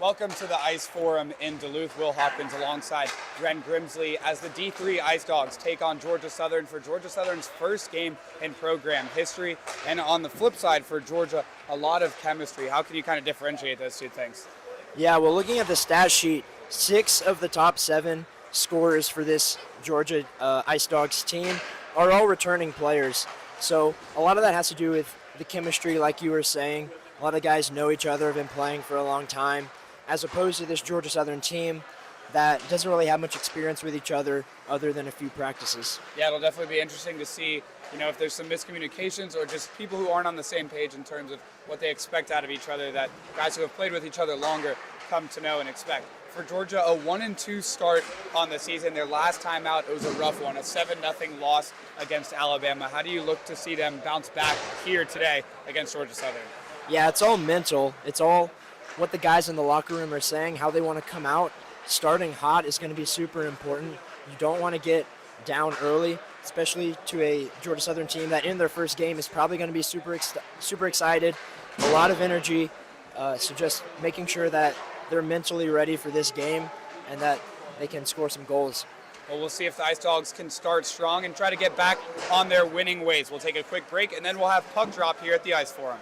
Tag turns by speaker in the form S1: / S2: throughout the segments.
S1: Welcome to the Ice Forum in Duluth. Will Hopkins alongside Ren Grimsley as the D3 Ice Dawgs take on Georgia Southern for Georgia Southern's first game in program history. And on the flip side for Georgia, a lot of chemistry. How can you kind of differentiate those two things?
S2: Yeah, well, looking at the stat sheet, 6 of the top 7 scorers for this Georgia Ice Dogs team are all returning players. So a lot of that has to do with the chemistry, like you were saying. A lot of guys know each other, have been playing for a long time, as opposed to this Georgia Southern team that doesn't really have much experience with each other than a few practices.
S1: Yeah, it'll definitely be interesting to see, if there's some miscommunications or just people who aren't on the same page in terms of what they expect out of each other, that guys who have played with each other longer come to know and expect. For Georgia, a 1-2 start on the season. Their last time out, it was a rough one, a 7-0 loss against Alabama. How do you look to see them bounce back here today against Georgia Southern?
S2: Yeah, it's all mental. It's all what the guys in the locker room are saying, how they want to come out. Starting hot is going to be super important. You don't want to get down early, especially to a Georgia Southern team that in their first game is probably going to be super excited, a lot of energy. So just making sure that they're mentally ready for this game and that they can score some goals.
S1: Well, we'll see if the Ice Dogs can start strong and try to get back on their winning ways. We'll take a quick break, and then we'll have puck drop here at the Ice Forum.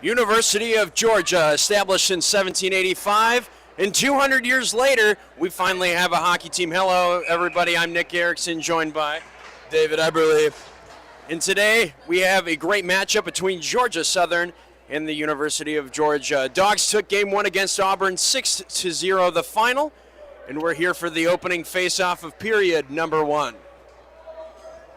S3: University of Georgia, established in 1785, and 200 years later, we finally have a hockey team. Hello, everybody. I'm Nick Erickson, joined by
S4: David Eberle.
S3: And today, we have a great matchup between Georgia Southern and the University of Georgia. Dogs took game one against Auburn 6-0 the final, and we're here for the opening face-off of period number one.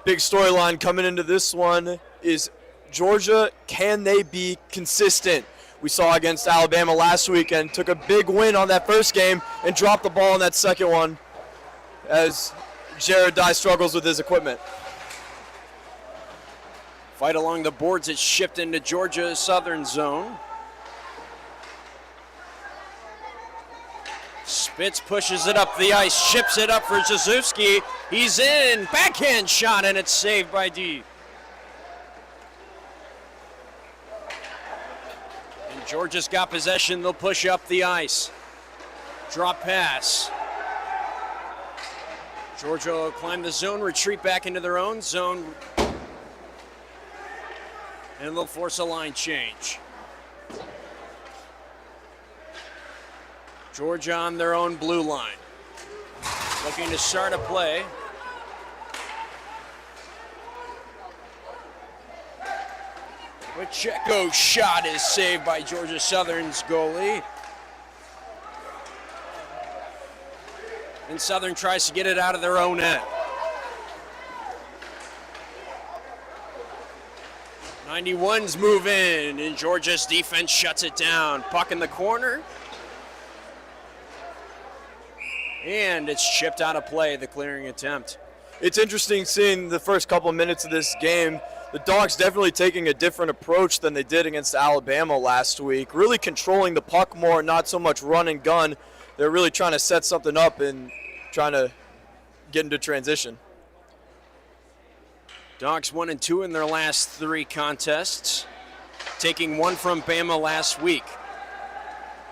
S4: Big storyline coming into this one is Georgia, can they be consistent? We saw against Alabama last week and took a big win on that first game and dropped the ball in that second one as Jared Dye struggles with his equipment.
S3: Fight along the boards, it's shipped into Georgia Southern zone. Spitz pushes it up the ice, ships it up for Zazewski. He's in, backhand shot, and it's saved by D. And Georgia's got possession, they'll push up the ice. Drop pass. Georgia will climb the zone, retreat back into their own zone, and they'll force a line change. Georgia on their own blue line. Looking to start a play. Pacheco's shot is saved by Georgia Southern's goalie. And Southern tries to get it out of their own end. 91s move in, and Georgia's defense shuts it down. Puck in the corner. And it's chipped out of play, the clearing attempt.
S4: It's interesting seeing the first couple of minutes of this game. The Dogs definitely taking a different approach than they did against Alabama last week. Really controlling the puck more, not so much run and gun. They're really trying to set something up and trying to get into transition.
S3: Dogs 1-2 in their last three contests, taking one from Bama last week.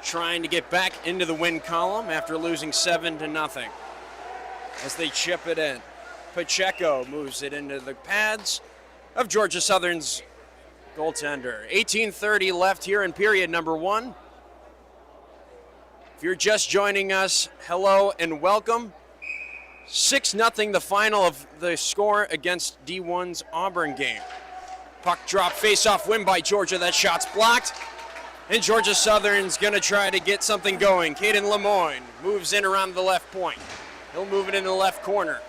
S3: Trying to get back into the win column after losing 7-0 as they chip it in. Pacheco moves it into the pads of Georgia Southern's goaltender. 18:30 left here in period number one. If you're just joining us, hello and welcome. 6-0 the final of the score against D1's Auburn game. Puck drop, face-off win by Georgia. That shot's blocked. And Georgia Southern's going to try to get something going. Caden Lemoyne moves in around the left point. He'll move it into the left corner.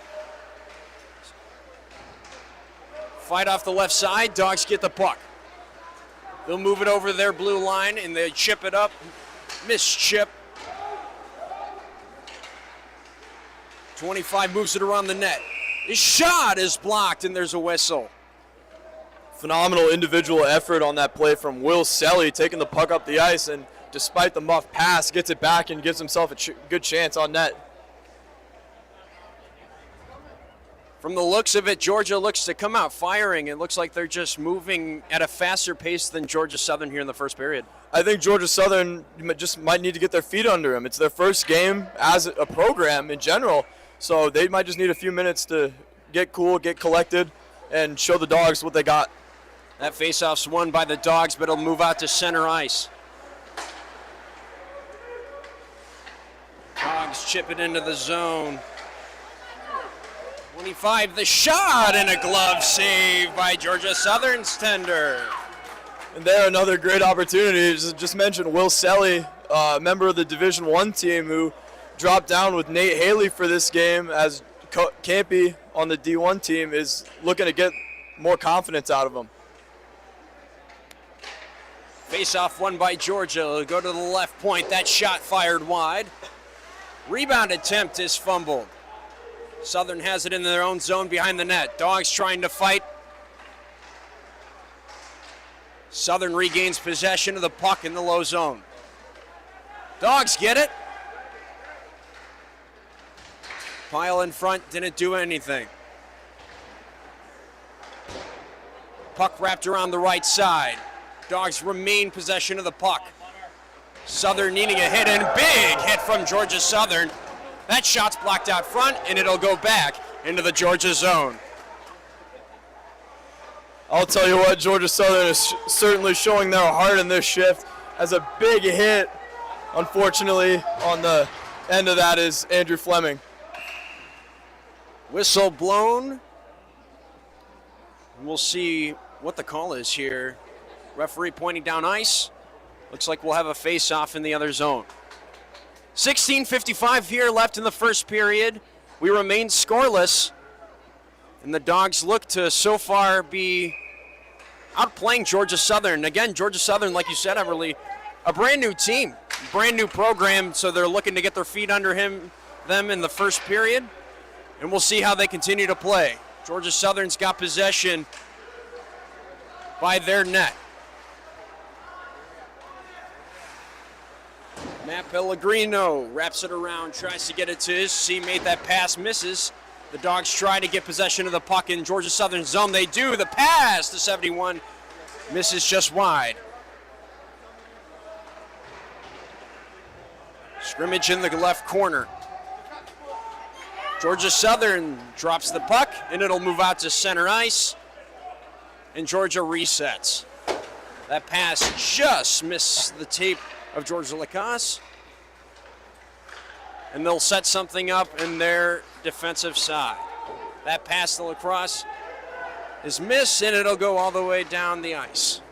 S3: Fight off the left side. Dogs get the puck. They'll move it over their blue line, and they chip it up. Missed chip. 25 moves it around the net. His shot is blocked, and there's a whistle.
S4: Phenomenal individual effort on that play from Will Selly, taking the puck up the ice, and despite the muff pass, gets it back and gives himself a good chance on net.
S3: From the looks of it, Georgia looks to come out firing. It looks like they're just moving at a faster pace than Georgia Southern here in the first period.
S4: I think Georgia Southern just might need to get their feet under them. It's their first game as a program in general, so they might just need a few minutes to get cool, get collected, and show the Dogs what they got.
S3: That faceoff's won by the Dogs, but it'll move out to center ice. Dogs chip it into the zone. 25, the shot, and a glove save by Georgia Southern's tender.
S4: And there, another great opportunity. Just mentioned Will Selly, a member of the Division I team who dropped down with Nate Haley for this game, as Campy on the D1 team is looking to get more confidence out of him.
S3: Face-off won by Georgia. It'll go to the left point. That shot fired wide. Rebound attempt is fumbled. Southern has it in their own zone behind the net. Dogs trying to fight. Southern regains possession of the puck in the low zone. Dogs get it. Pile in front, didn't do anything. Puck wrapped around the right side. Dogs remain possession of the puck. Southern needing a hit, and big hit from Georgia Southern. That shot's blocked out front, and it'll go back into the Georgia zone.
S4: I'll tell you what, Georgia Southern is certainly showing their heart in this shift. As a big hit, unfortunately, on the end of that is Andrew Fleming.
S3: Whistle blown. We'll see what the call is here. Referee pointing down ice. Looks like we'll have a face-off in the other zone. 16:55 here left in the first period. We remain scoreless. And the Dogs look to so far be outplaying Georgia Southern. Again, Georgia Southern, like you said, Everly, a brand new team, brand new program, so they're looking to get their feet under them in the first period. And we'll see how they continue to play. Georgia Southern's got possession by their net. Matt Pellegrino wraps it around, tries to get it to his teammate. That pass misses. The Dogs try to get possession of the puck in Georgia Southern's zone. They do. The pass to 71 misses just wide. Scrimmage in the left corner. Georgia Southern drops the puck, and it'll move out to center ice. And Georgia resets. That pass just missed the tape of Georgia Lacasse. And they'll set something up in their defensive side. That pass to Lacrosse is missed, and it'll go all the way down the ice.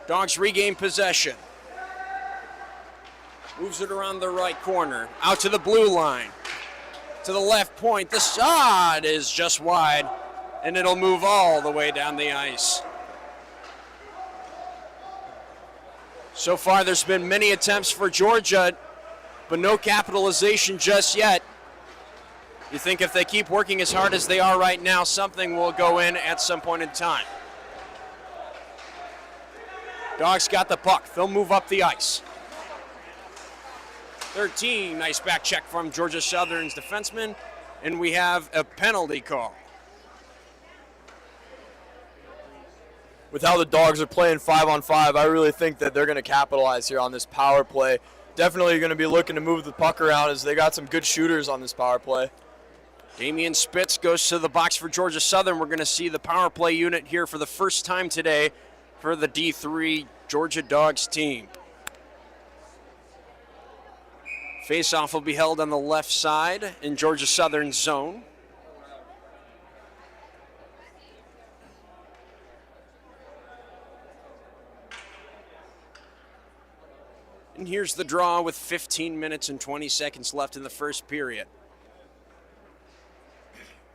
S3: Dogs regain possession. Moves it around the right corner, out to the blue line. To the left point, the shot is just wide, and it'll move all the way down the ice. So far, there's been many attempts for Georgia, but no capitalization just yet. You think if they keep working as hard as they are right now, something will go in at some point in time. Dogs got the puck. They'll move up the ice. 13, nice back check from Georgia Southern's defenseman, and we have a penalty call.
S4: With how the Dogs are playing 5-on-5, I really think that they're going to capitalize here on this power play. Definitely going to be looking to move the puck around as they got some good shooters on this power play.
S3: Damian Spitz goes to the box for Georgia Southern. We're going to see the power play unit here for the first time today for the D3 Georgia Dogs team. Face-off will be held on the left side in Georgia Southern's zone. And here's the draw with 15 minutes and 20 seconds left in the first period.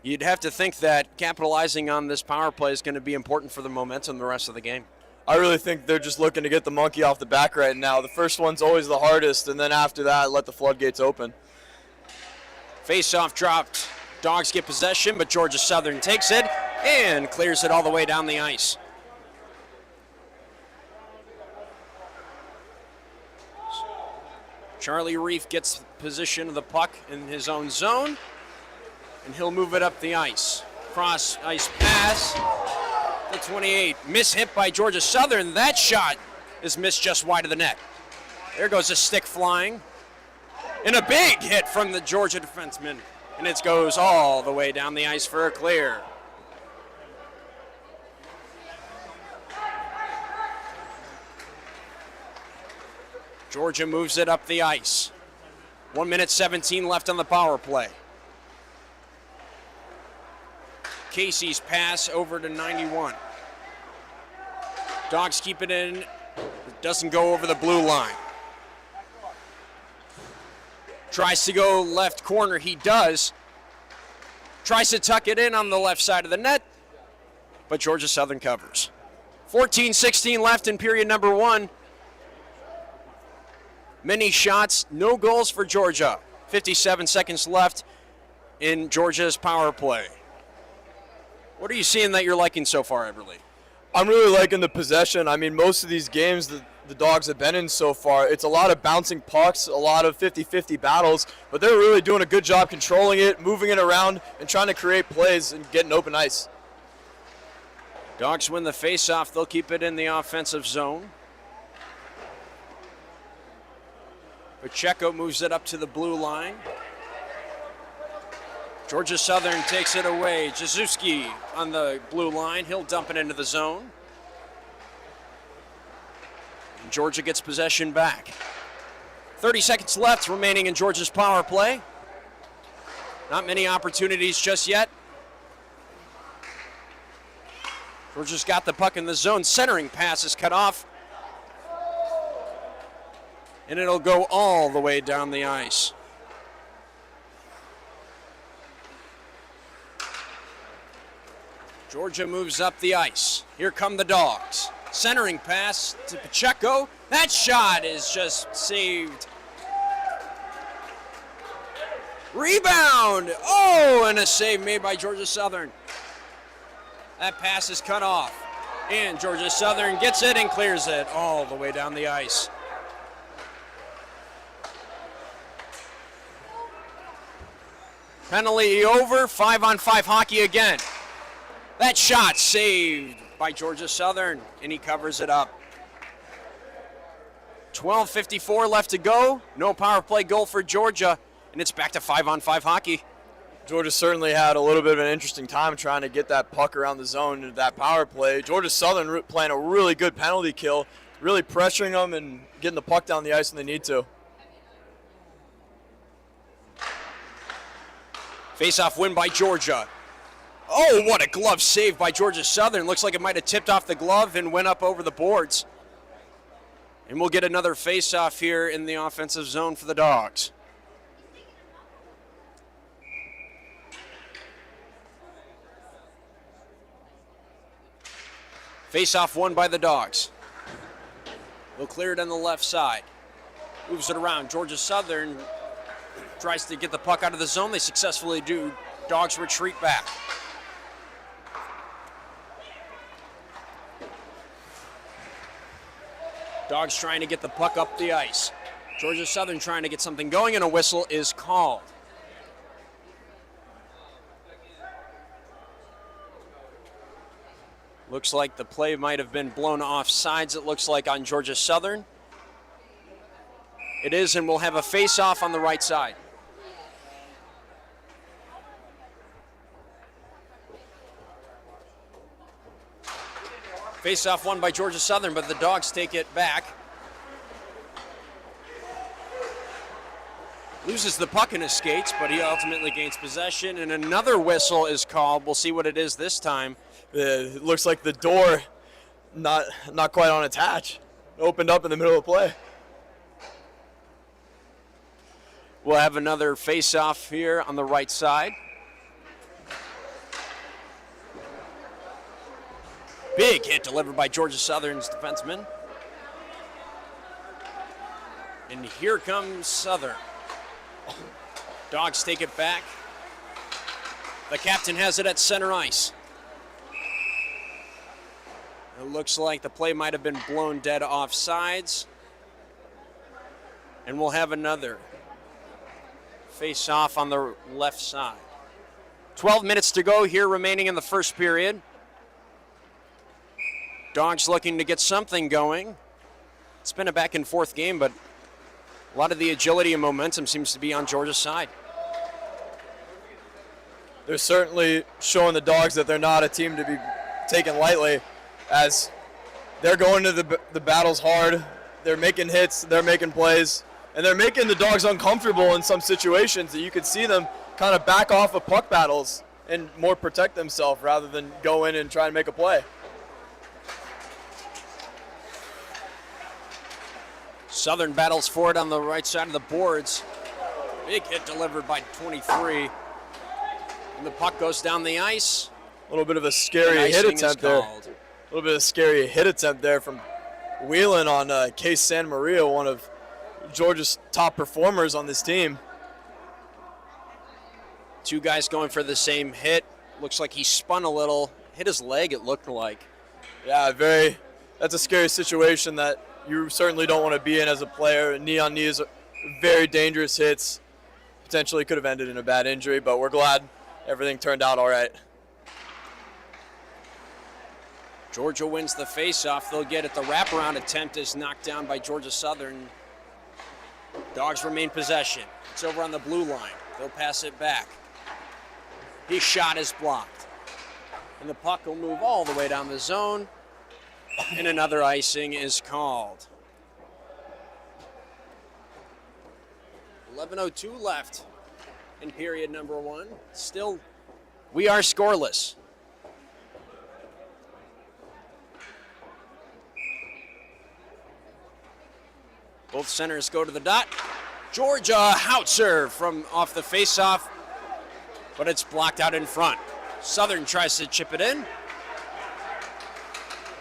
S3: You'd have to think that capitalizing on this power play is going to be important for the momentum the rest of the game.
S4: I really think they're just looking to get the monkey off the back right now. The first one's always the hardest, and then after that, let the floodgates open.
S3: Face-off dropped. Dogs get possession, but Georgia Southern takes it and clears it all the way down the ice. Charlie Reef gets position of the puck in his own zone, and he'll move it up the ice. Cross ice pass to 28. Miss hit by Georgia Southern. That shot is missed just wide of the net. There goes a stick flying. And a big hit from the Georgia defenseman. And it goes all the way down the ice for a clear. Georgia moves it up the ice. 1 minute 17 left on the power play. Casey's pass over to 91. Dogs keep it in. It doesn't go over the blue line. Tries to go left corner. He does. Tries to tuck it in on the left side of the net, but Georgia Southern covers. 14-16 left in period number one. Many shots, no goals for Georgia. 57 seconds left in Georgia's power play. What are you seeing that you're liking so far, Everly?
S4: I'm really liking the possession. I mean, most of these games the Dogs have been in so far, it's a lot of bouncing pucks, a lot of 50-50 battles, but they're really doing a good job controlling it, moving it around, and trying to create plays and getting open ice.
S3: Dogs win the faceoff. They'll keep it in the offensive zone. Pacheco moves it up to the blue line. Georgia Southern takes it away. Jazuski on the blue line. He'll dump it into the zone. And Georgia gets possession back. 30 seconds left remaining in Georgia's power play. Not many opportunities just yet. Georgia's got the puck in the zone. Centering pass is cut off. And it'll go all the way down the ice. Georgia moves up the ice. Here come the Dogs. Centering pass to Pacheco. That shot is just saved. Rebound! Oh, and a save made by Georgia Southern. That pass is cut off. And Georgia Southern gets it and clears it all the way down the ice. Penalty over, 5-on-5 hockey again. That shot saved by Georgia Southern, and he covers it up. 12:54 left to go. No power play goal for Georgia, and it's back to 5-on-5 hockey.
S4: Georgia certainly had a little bit of an interesting time trying to get that puck around the zone into that power play. Georgia Southern playing a really good penalty kill, really pressuring them and getting the puck down the ice when they need to.
S3: Face-off win by Georgia. Oh, what a glove save by Georgia Southern. Looks like it might have tipped off the glove and went up over the boards. And we'll get another face-off here in the offensive zone for the Dogs. Face-off won by the Dogs. They'll clear it on the left side. Moves it around. Georgia Southern tries to get the puck out of the zone. They successfully do. Dogs retreat back. Dogs trying to get the puck up the ice. Georgia Southern trying to get something going, and a whistle is called. Looks like the play might have been blown off sides, it looks like, on Georgia Southern. It is, and we'll have a face-off on the right side. Face-off won by Georgia Southern, but the Dogs take it back. Loses the puck in his skates, but he ultimately gains possession, and another whistle is called. We'll see what it is this time.
S4: It looks like the door not quite on attach. Opened up in the middle of play.
S3: We'll have another face-off here on the right side. Big hit delivered by Georgia Southern's defenseman. And here comes Southern. Dogs take it back. The captain has it at center ice. It looks like the play might have been blown dead off sides. And we'll have another face-off on the left side. 12 minutes to go here remaining in the first period. Dogs looking to get something going. It's been a back and forth game, but a lot of the agility and momentum seems to be on Georgia's side.
S4: They're certainly showing the Dogs that they're not a team to be taken lightly, as they're going to the battles hard. They're making hits, they're making plays, and they're making the Dogs uncomfortable in some situations that you could see them kind of back off of puck battles and more protect themselves rather than go in and try and make a play.
S3: Southern battles for it on the right side of the boards. Big hit delivered by 23. And the puck goes down the ice.
S4: A little bit of a scary hit attempt there. A little bit of a scary hit attempt there from Whelan on Case Santa Maria, one of Georgia's top performers on this team.
S3: Two guys going for the same hit. Looks like he spun a little, hit his leg, it looked like.
S4: Yeah, that's a scary situation that you certainly don't want to be in as a player. Knee on knee is very dangerous hits. Potentially could have ended in a bad injury, but we're glad everything turned out all right.
S3: Georgia wins the face-off. They'll get it. The wraparound attempt is knocked down by Georgia Southern. Dogs remain possession. It's over on the blue line. They'll pass it back. His shot is blocked. And the puck will move all the way down the zone. And another icing is called. 11:02 left in period number 1. Still, we are scoreless. Both centers go to the dot. Georgia Hautzer from off the faceoff, but it's blocked out in front. Southern tries to chip it in,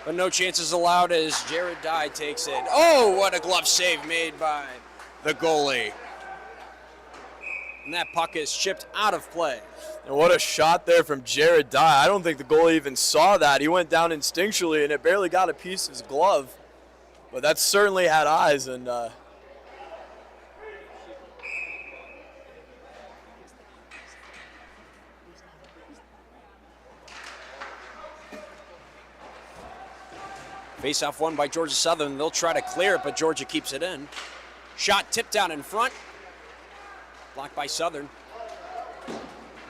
S3: but no chances allowed as Jared Dye takes it. Oh, what a glove save made by the goalie. And that puck is chipped out of play.
S4: And what a shot there from Jared Dye. I don't think the goalie even saw that. He went down instinctually, and it barely got a piece of his glove. But that certainly had eyes, and
S3: Face-off won by Georgia Southern. They'll try to clear it, but Georgia keeps it in. Shot tipped down in front. Blocked by Southern.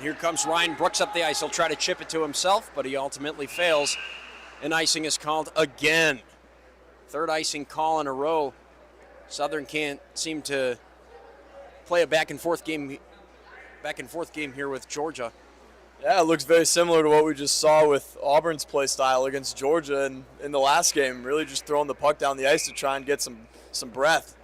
S3: Here comes Ryan Brooks up the ice. He'll try to chip it to himself, but he ultimately fails. And icing is called again. Third icing call in a row. Southern can't seem to play a back and forth game here with Georgia.
S4: yeah, it looks very similar to what we just saw with Auburn's play style against Georgia in the last game. Really just throwing the puck down the ice to try and get some breath.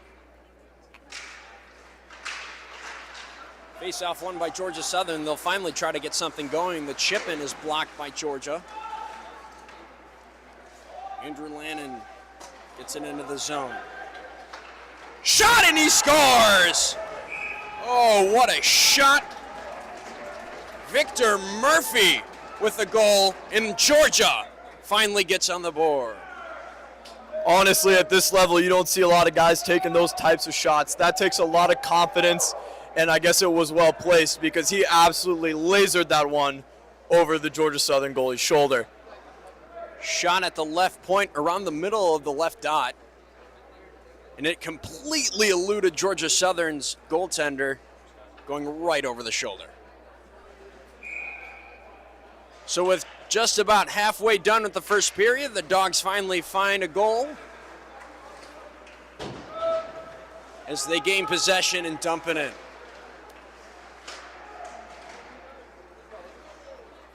S3: Face-off won by Georgia Southern. They'll finally try to get something going. The chip-in is blocked by Georgia. Andrew Lannon gets it into the zone. Shot, and he scores! Oh, what a shot. Victor Murphy with the goal, and Georgia finally gets on the board.
S4: Honestly, at this level, you don't see a lot of guys taking those types of shots. That takes a lot of confidence, and I guess it was well placed because he absolutely lasered that one over the Georgia Southern goalie's shoulder.
S3: Shot at the left point around the middle of the left dot, and it completely eluded Georgia Southern's goaltender, going right over the shoulder. So with just about halfway done with the first period, the Dogs finally find a goal as they gain possession and dump it in.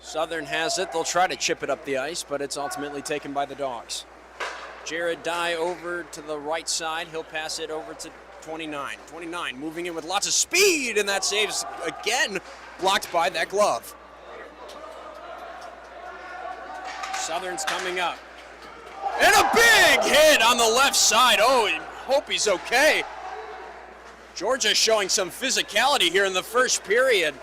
S3: Southern has it. They'll try to chip it up the ice, but it's ultimately taken by the Dogs. Jared Dye over to the right side. He'll pass it over to 29. 29 moving in with lots of speed, and that saves again, blocked by that glove. Southern's coming up. And a big hit on the left side. Oh, I hope he's okay. Georgia showing some physicality here in the first period.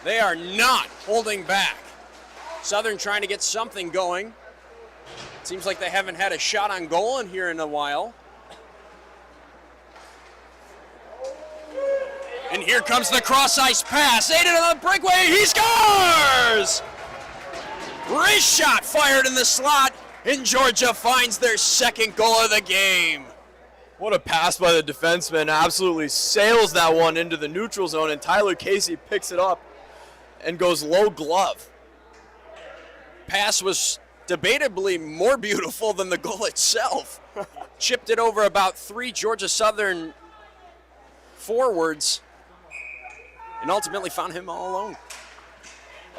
S3: They are not holding back. Southern trying to get something going. Seems like they haven't had a shot on goal in here in a while. And here comes the cross-ice pass. Aided on the breakaway. He scores! Wrist shot fired in the slot, and Georgia finds their second goal of the game.
S4: What a pass by the defenseman. Absolutely sails that one into the neutral zone, and Tyler Casey picks it up and goes low glove.
S3: Pass was debatably more beautiful than the goal itself. Chipped it over about 3 Georgia Southern forwards and ultimately found him all alone.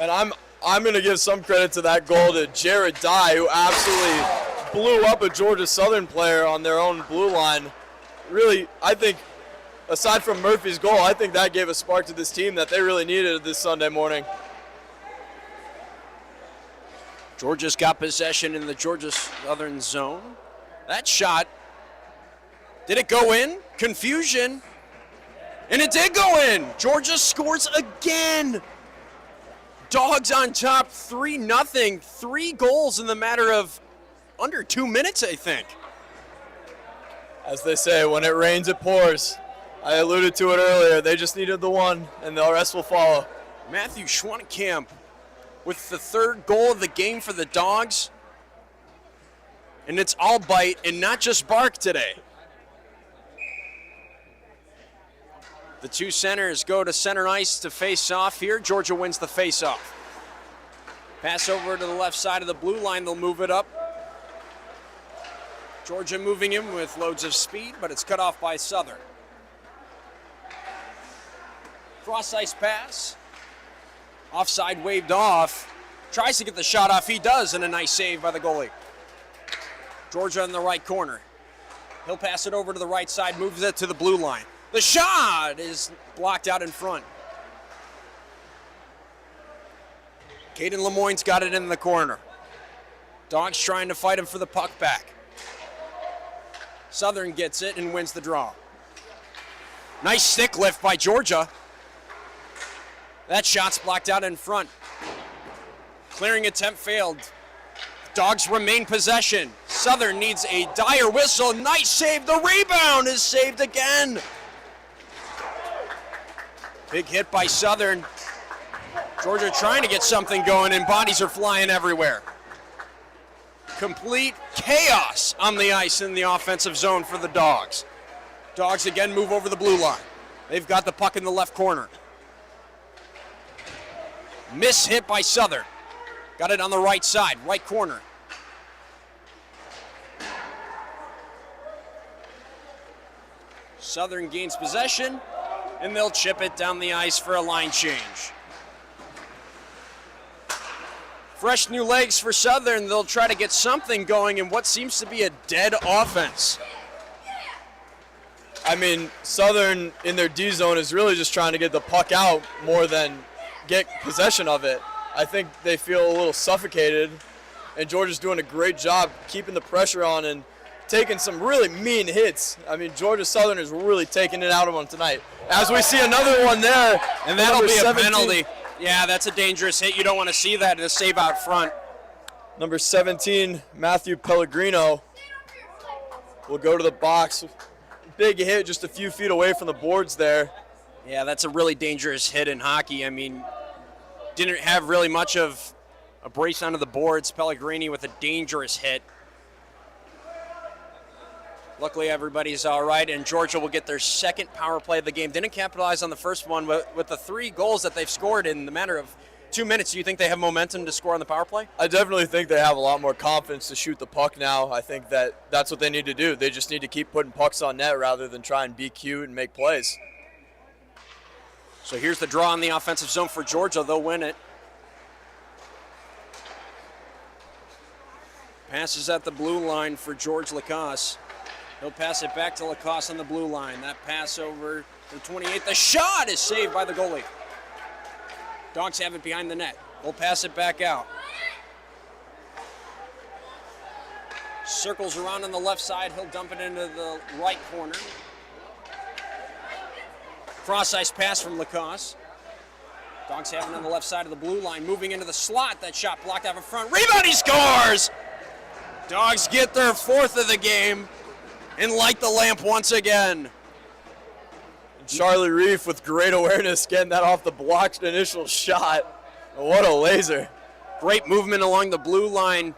S4: And I'm going to give some credit to that goal to Jared Dye, who absolutely blew up a Georgia Southern player on their own blue line. Really, I think, aside from Murphy's goal, I think that gave a spark to this team that they really needed this Sunday morning.
S3: Georgia's got possession in the Georgia Southern zone. That shot, did it go in? Confusion. And it did go in. Georgia scores again. Dogs on top, 3-0. 3 goals in the matter of under 2 minutes, I think.
S4: As they say, when it rains, it pours. I alluded to it earlier. They just needed the one, and the rest will follow.
S3: Matthew Schwanenkamp with the 3rd goal of the game for the Dogs. And it's all bite and not just bark today. The two centers go to center ice to face off here. Georgia wins the face off. Pass over to the left side of the blue line. They'll move it up. Georgia moving him with loads of speed, but it's cut off by Southern. Cross ice pass. Offside waved off. Tries to get the shot off. He does, and a nice save by the goalie. Georgia in the right corner. He'll pass it over to the right side, moves it to the blue line. The shot is blocked out in front. Caden Lemoyne's got it in the corner. Dawgs trying to fight him for the puck back. Southern gets it and wins the draw. Nice stick lift by Georgia. That shot's blocked out in front. Clearing attempt failed. Dawgs remain possession. Southern needs a dire whistle. Nice save. The rebound is saved again. Big hit by Southern. Georgia trying to get something going, and bodies are flying everywhere. Complete chaos on the ice in the offensive zone for the Dawgs. Dawgs again move over the blue line. They've got the puck in the left corner. Miss hit by Southern. Got it on the right side, right corner. Southern gains possession, and they'll chip it down the ice for a line change. Fresh new legs for Southern. They'll try to get something going in what seems to be a dead offense.
S4: I mean, Southern in their D zone is really just trying to get the puck out more than get possession of it. I think they feel a little suffocated, and Georgia's doing a great job keeping the pressure on and taking some really mean hits. I mean, Georgia Southern is really taking it out of them tonight. As we see another one there.
S3: And that'll be a
S4: 17.
S3: penalty. Yeah, that's a dangerous hit. You don't want to see that in a save out front.
S4: Number 17, Matthew Pellegrino, will go to the box. Big hit just a few feet away from the boards there.
S3: Yeah, that's a really dangerous hit in hockey. I mean, didn't have really much of a brace onto the boards. Pellegrini with a dangerous hit. Luckily, everybody's all right, and Georgia will get their second power play of the game. Didn't capitalize on the first one, but with the 3 goals that they've scored in the matter of 2 minutes, do you think they have momentum to score on the power play?
S4: I definitely think they have a lot more confidence to shoot the puck now. I think that's what they need to do. They just need to keep putting pucks on net rather than try and be cute and make plays.
S3: So here's the draw in the offensive zone for Georgia. They'll win it. Passes at the blue line for George Lacoste. He'll pass it back to Lacoste on the blue line. That pass over to 28. The shot is saved by the goalie. Dawgs have it behind the net. They'll pass it back out. Circles around on the left side. He'll dump it into the right corner. Cross ice pass from Lacoste. Dawgs have it on the left side of the blue line. Moving into the slot. That shot blocked out in front. Rebound, he scores! Dawgs get their 4th of the game and light the lamp once again.
S4: Charlie Reef with great awareness getting that off the blocked initial shot. What a laser.
S3: Great movement along the blue line.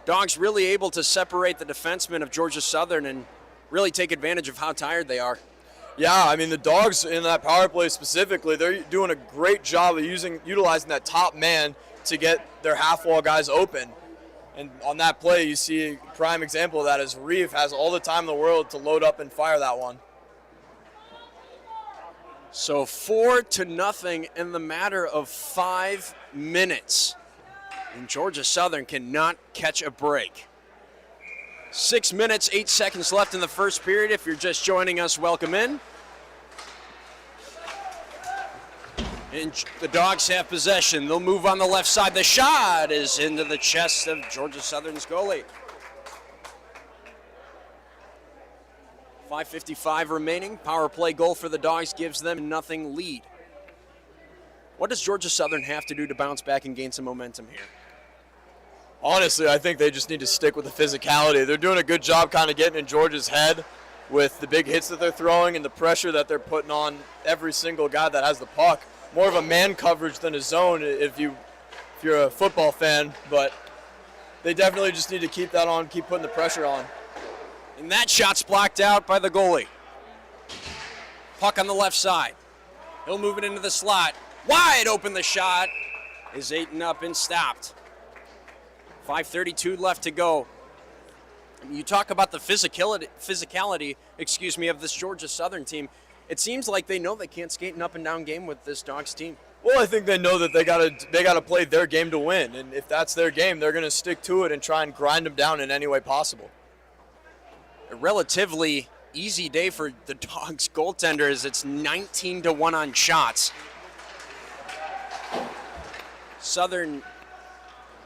S3: Dawgs really able to separate the defensemen of Georgia Southern and really take advantage of how tired they are.
S4: Yeah, I mean, the Dawgs in that power play specifically, they're doing a great job of utilizing that top man to get their half-wall guys open. And on that play, you see a prime example of that as Reeve has all the time in the world to load up and fire that one.
S3: So 4-0 in the matter of 5 minutes. And Georgia Southern cannot catch a break. 6 minutes, 8 seconds left in the first period. If you're just joining us, welcome in. And the Dawgs have possession. They'll move on the left side. The shot is into the chest of Georgia Southern's goalie. 5:55 remaining. Power play goal for the Dawgs gives them a 0 lead. What does Georgia Southern have to do to bounce back and gain some momentum here?
S4: Honestly, I think they just need to stick with the physicality. They're doing a good job kind of getting in Georgia's head with the big hits that they're throwing and the pressure that they're putting on every single guy that has the puck. More of a man coverage than a zone if you're a football fan, but they definitely just need to keep that on, keep putting the pressure on.
S3: And that shot's blocked out by the goalie. Puck on the left side. He'll move it into the slot. Wide open the shot is eaten up and stopped. 5:32 left to go. You talk about the physicality, of this Georgia Southern team. It seems like they know they can't skate an up and down game with this Dawgs team.
S4: Well, I think they know that they gotta play their game to win, and if that's their game, they're gonna stick to it and try and grind them down in any way possible.
S3: A relatively easy day for the Dawgs goaltenders. It's 19-1 on shots. Southern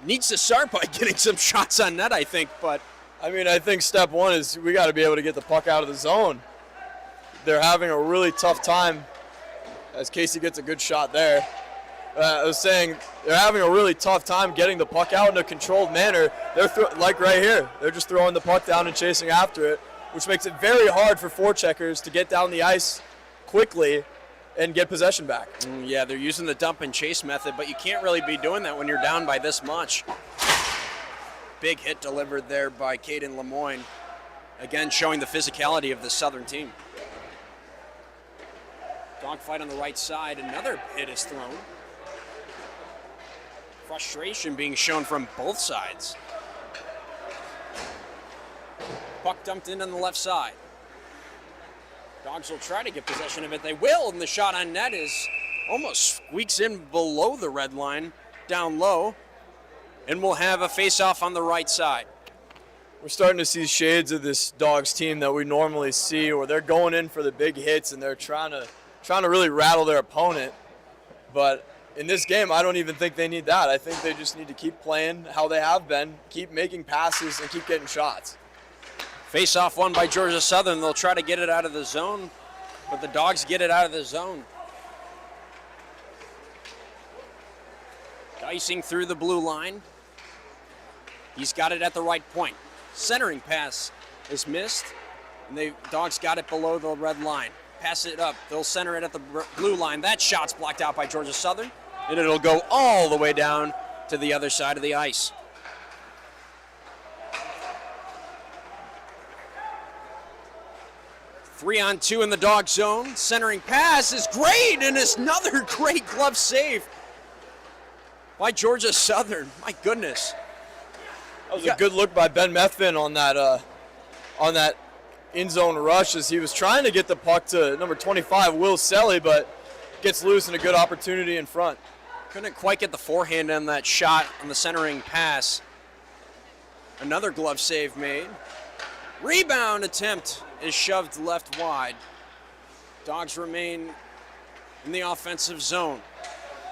S3: needs to start by getting some shots on net, I think, but
S4: I mean, I think step one is we got to be able to get the puck out of the zone. They're having a really tough time, as Casey gets a good shot there. I was saying they're having a really tough time getting the puck out in a controlled manner. They're like right here, they're just throwing the puck down and chasing after it, which makes it very hard for forecheckers to get down the ice quickly and get possession back.
S3: Yeah, they're using the dump and chase method, but you can't really be doing that when you're down by this much. Big hit delivered there by Caden Lemoyne. Again, showing the physicality of the Southern team. Dogfight on the right side. Another hit is thrown. Frustration being shown from both sides. Puck dumped in on the left side. Dawgs will try to get possession of it. They will, and the shot on net is almost squeaks in below the red line, down low, and we'll have a face-off on the right side.
S4: We're starting to see shades of this Dawgs team that we normally see, where they're going in for the big hits and they're trying to really rattle their opponent. But in this game, I don't even think they need that. I think they just need to keep playing how they have been, keep making passes, and keep getting shots.
S3: Face-off won by Georgia Southern. They'll try to get it out of the zone, but the Dawgs get it out of the zone. Dicing through the blue line. He's got it at the right point. Centering pass is missed, and the Dawgs got it below the red line. Pass it up. They'll center it at the blue line. That shot's blocked out by Georgia Southern, and it'll go all the way down to the other side of the ice. Three on two in the Dawg zone. Centering pass is great, and it's another great glove save by Georgia Southern. My goodness.
S4: That was a good look by Ben Methvin on that in-zone rush as he was trying to get the puck to number 25, Will Selly, but gets loose and a good opportunity in front.
S3: Couldn't quite get the forehand on that shot on the centering pass. Another glove save made. Rebound attempt is shoved left wide. Dawgs remain in the offensive zone.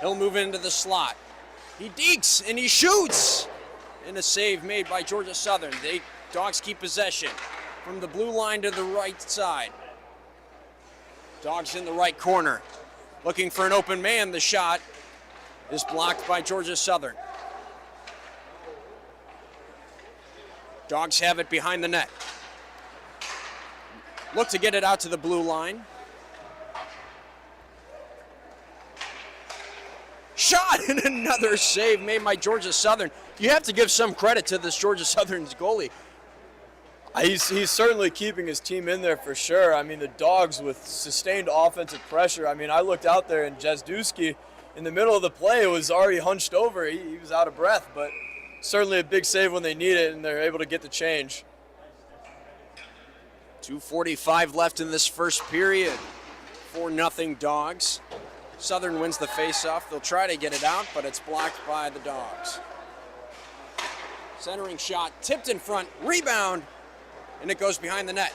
S3: He'll move into the slot. He dekes and he shoots. And a save made by Georgia Southern. Dawgs keep possession from the blue line to the right side. Dawgs in the right corner. Looking for an open man. The shot is blocked by Georgia Southern. Dawgs have it behind the net. Look to get it out to the blue line. Shot and another save made by Georgia Southern. You have to give some credit to this Georgia Southern's goalie.
S4: He's certainly keeping his team in there for sure. I mean, the Dawgs with sustained offensive pressure. I mean, I looked out there and Jazdowski in the middle of the play was already hunched over. He was out of breath, but certainly a big save when they need it, and they're able to get the change.
S3: 2:45 left in this first period. 4-0 Dawgs. Southern wins the faceoff. They'll try to get it out, but it's blocked by the Dawgs. Centering shot, tipped in front, rebound, and it goes behind the net.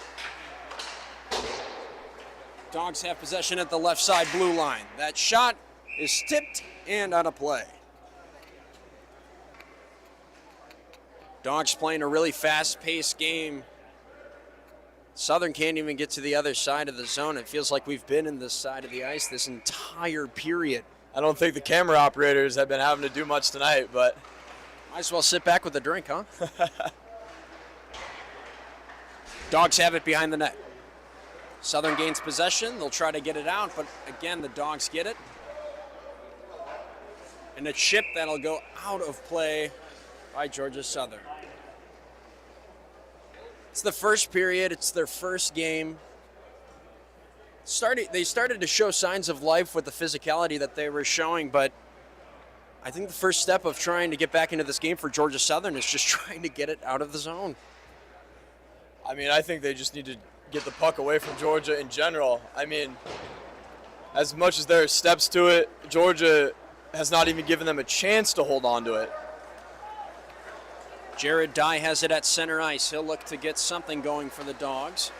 S3: Dawgs have possession at the left side blue line. That shot is tipped and out of play. Dawgs playing a really fast-paced game. Southern can't even get to the other side of the zone. It feels like we've been in this side of the ice this entire period.
S4: I don't think the camera operators have been having to do much tonight, but
S3: might as well sit back with a drink, huh? Dawgs have it behind the net. Southern gains possession. They'll try to get it out, but again, the Dawgs get it. And a chip that'll go out of play by Georgia Southern. It's the first period. It's their first game. They started to show signs of life with the physicality that they were showing, but I think the first step of trying to get back into this game for Georgia Southern is just trying to get it out of the zone.
S4: I mean, I think they just need to get the puck away from Georgia in general. I mean, as much as there are steps to it, Georgia has not even given them a chance to hold on to it.
S3: Jared Dye has it at center ice. He'll look to get something going for the Dogs.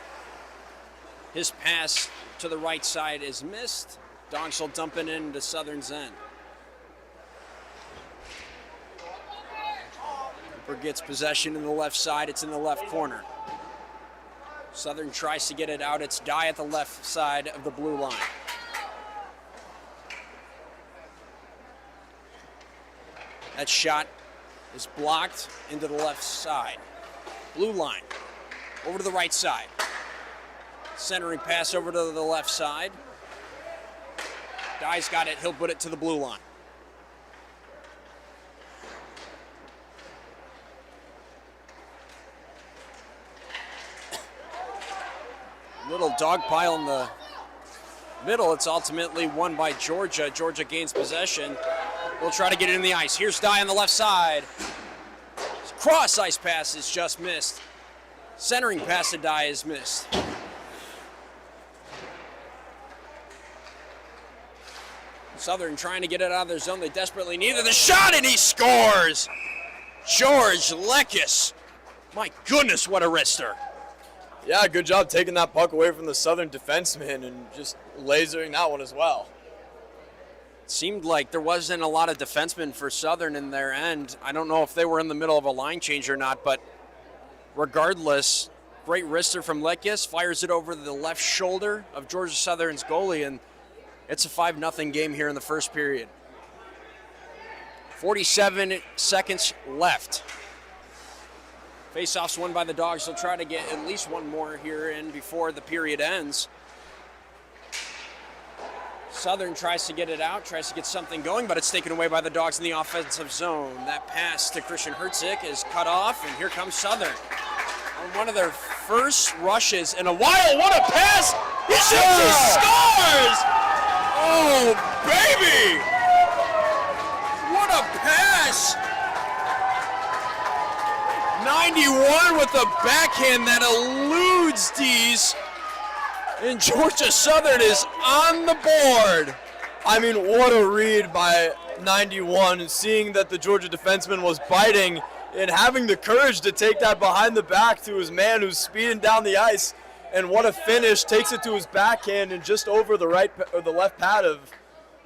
S3: His pass to the right side is missed. Dogs will dump it into Southern's end. Cooper gets possession in the left side. It's in the left corner. Southern tries to get it out. It's Dye at the left side of the blue line. That shot is blocked into the left side. Blue line, over to the right side. Centering pass over to the left side. Dye's got it, he'll put it to the blue line. Little dog pile in the middle. It's ultimately won by Georgia. Georgia gains possession. We'll try to get it in the ice. Here's Dye on the left side. Cross ice pass is just missed. Centering pass to Dye is missed. Southern trying to get it out of their zone. They desperately need it. The shot, and he scores! George Lekis. My goodness, what a wrister.
S4: Yeah, good job taking that puck away from the Southern defenseman and just lasering that one as well.
S3: It seemed like there wasn't a lot of defensemen for Southern in their end. I don't know if they were in the middle of a line change or not, but regardless, great wrister from Lekis, fires it over the left shoulder of Georgia Southern's goalie, and it's a 5-0 game here in the first period. 47 seconds left. Faceoffs won by the Dogs. They'll try to get at least one more here in before the period ends. Southern tries to get it out, tries to get something going, but it's taken away by the Dogs in the offensive zone. That pass to Christian Hertzik is cut off, and here comes Southern. On one of their first rushes in a while, what a pass! He shoots, he scores! Oh, baby! What a pass! 91 with a backhand that eludes D's. And Georgia Southern is on the board.
S4: I mean, what a read by 91, seeing that the Georgia defenseman was biting and having the courage to take that behind the back to his man who's speeding down the ice. And what a finish, takes it to his backhand and just over the right or the left pad of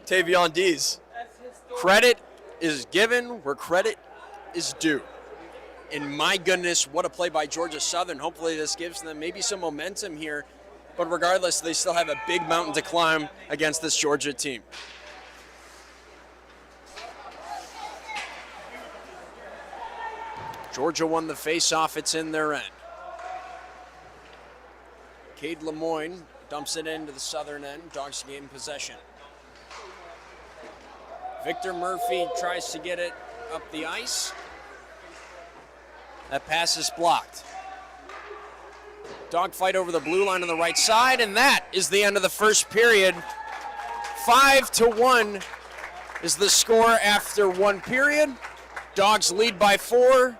S4: Tavion Dees.
S3: Credit is given where credit is due. And my goodness, what a play by Georgia Southern. Hopefully this gives them maybe some momentum here. But regardless, they still have a big mountain to climb against this Georgia team. Georgia won the face-off. It's in their end. Cade Lemoyne dumps it into the Southern end. Dogs gain possession. Victor Murphy tries to get it up the ice. That pass is blocked. Dogfight over the blue line on the right side, and that is the end of the first period. 5-1 is the score after one period. Dogs lead by 4.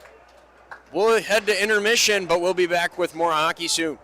S3: We'll head to intermission, but we'll be back with more hockey soon.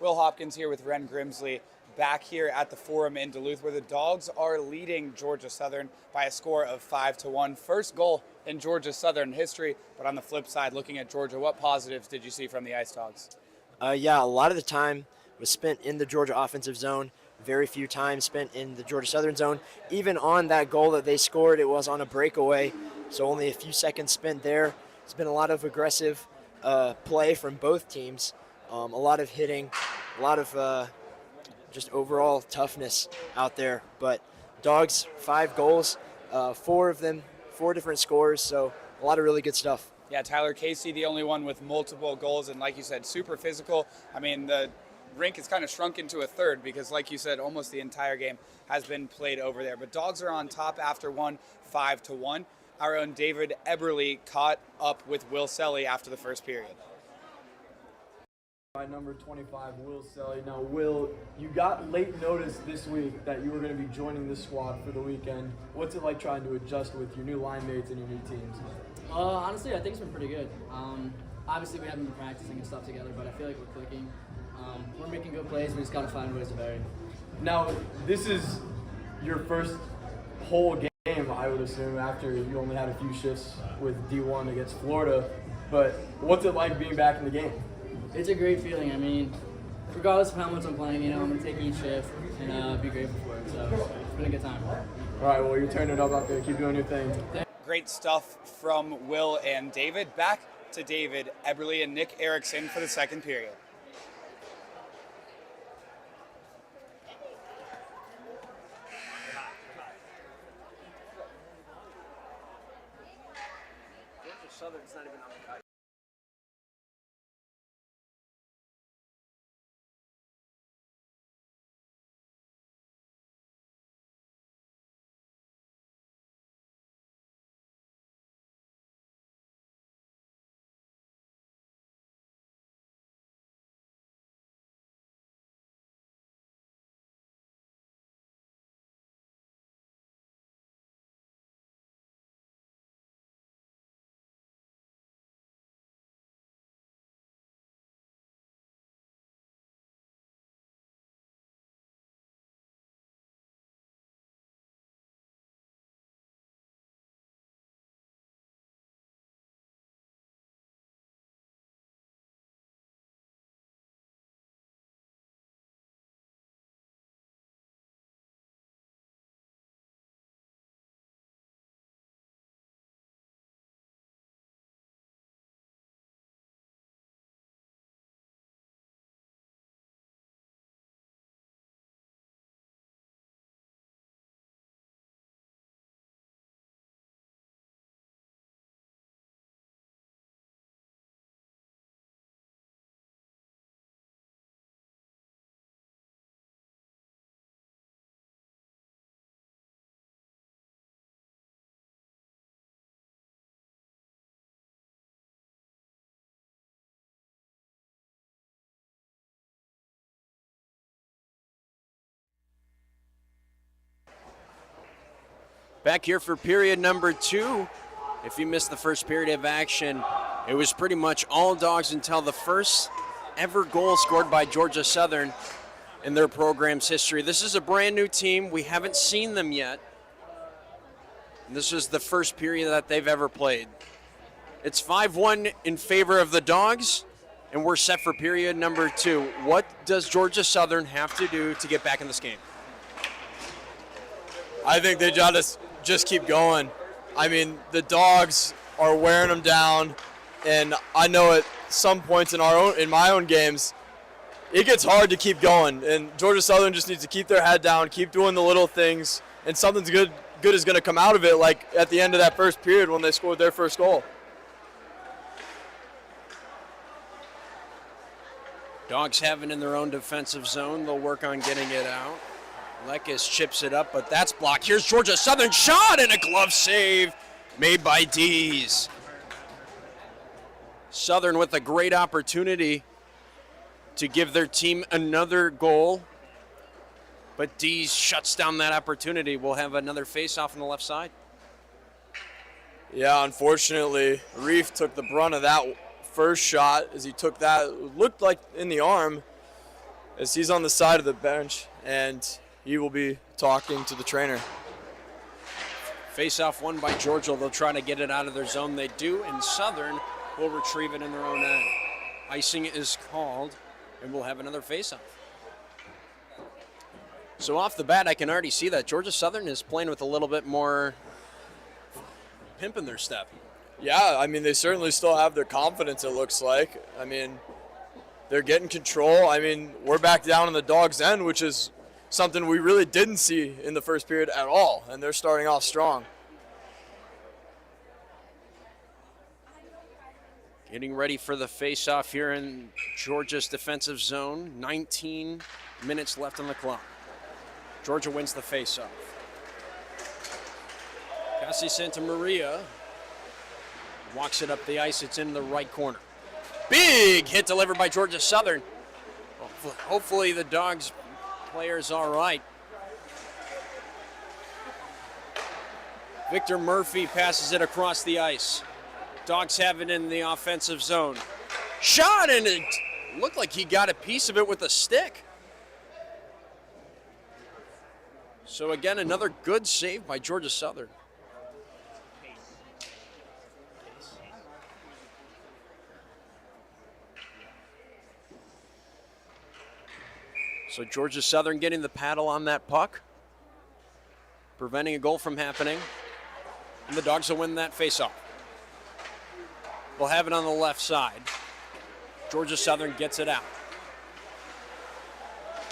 S1: Will Hopkins here with Ren Grimsley, back here at the Forum in Duluth, where the Dogs are leading Georgia Southern by a score of 5-1. First goal in Georgia Southern history, but on the flip side, looking at Georgia, what positives did you see from the Ice Dogs?
S2: Yeah, a lot of the time was spent in the Georgia offensive zone. Very few times spent in the Georgia Southern zone. Even on that goal that they scored, it was on a breakaway, so only a few seconds spent there. It's been a lot of aggressive play from both teams, a lot of hitting, a lot of just overall toughness out there. But Dogs, 5 goals, 4 of them, 4 different scores, so a lot of really good stuff.
S1: Yeah, Tyler Casey, the only one with multiple goals, and like you said, super physical. I mean, the rink is kind of shrunk into a third because, like you said, almost the entire game has been played over there. But Dogs are on top after one, 5-1. Our own David Eberly caught up with Will Selly after the first period.
S4: By number 25, Will Selly. Now, Will, you got late notice this week that you were going to be joining the squad for the weekend. What's it like trying to adjust with your new line mates and your new teams?
S5: Honestly, I think it's been pretty good. Obviously, we haven't been practicing and stuff together, but I feel like we're clicking. We're making good plays. We just got to find ways to vary.
S4: Now, this is your first whole game, I would assume, after you only had a few shifts with D1 against Florida. But what's it like being back in the game?
S5: It's a great feeling. I mean, regardless of how much I'm playing, I'm going to take each shift and be grateful for it. So it's been a good time.
S4: All right, well, you're turning it up out there. Keep doing your thing.
S1: Great stuff from Will and David. Back to David Eberly and Nick Erickson for the second period.
S3: Southern's not even on the ice. Back here for period number 2. If you missed the first period of action, it was pretty much all Dogs until the first ever goal scored by Georgia Southern in their program's history. This is a brand new team. We haven't seen them yet. And this is the first period that they've ever played. It's 5-1 in favor of the Dogs, and we're set for period number 2. What does Georgia Southern have to do to get back in this game?
S4: I think they just keep going. I mean, the Dogs are wearing them down, and I know at some points in my own games, it gets hard to keep going. And Georgia Southern just needs to keep their head down, keep doing the little things, and something's good is going to come out of it, like at the end of that first period when they scored their first goal.
S3: Dogs have it in their own defensive zone. They'll work on getting it out. Lekis chips it up, but that's blocked. Here's Georgia Southern shot and a glove save made by Dees. Southern with a great opportunity to give their team another goal, but Dees shuts down that opportunity. We'll have another face-off on the left side.
S4: Yeah, unfortunately, Reef took the brunt of that first shot as he took that, it looked like in the arm, as he's on the side of the bench, and he will be talking to the trainer.
S3: Face-off won by Georgia. They'll try to get it out of their zone. They do, and Southern will retrieve it in their own end. Icing is called, and we'll have another face-off. So off the bat, I can already see that Georgia Southern is playing with a little bit more pimp in their step.
S4: Yeah, I mean, they certainly still have their confidence, it looks like. I mean, they're getting control. I mean, we're back down in the Dogs' end, which is something we really didn't see in the first period at all, and they're starting off strong.
S3: Getting ready for the face-off here in Georgia's defensive zone. 19 minutes left on the clock. Georgia wins the face-off. Cassie Santa Maria walks it up the ice. It's in the right corner. Big hit delivered by Georgia Southern. Hopefully the Dogs player's all right. Victor Murphy passes it across the ice. Dogs have it in the offensive zone. Shot, and it looked like he got a piece of it with a stick. So again, another good save by Georgia Southern. So Georgia Southern getting the paddle on that puck, preventing a goal from happening, and the Dogs will win that faceoff. They'll have it on the left side. Georgia Southern gets it out.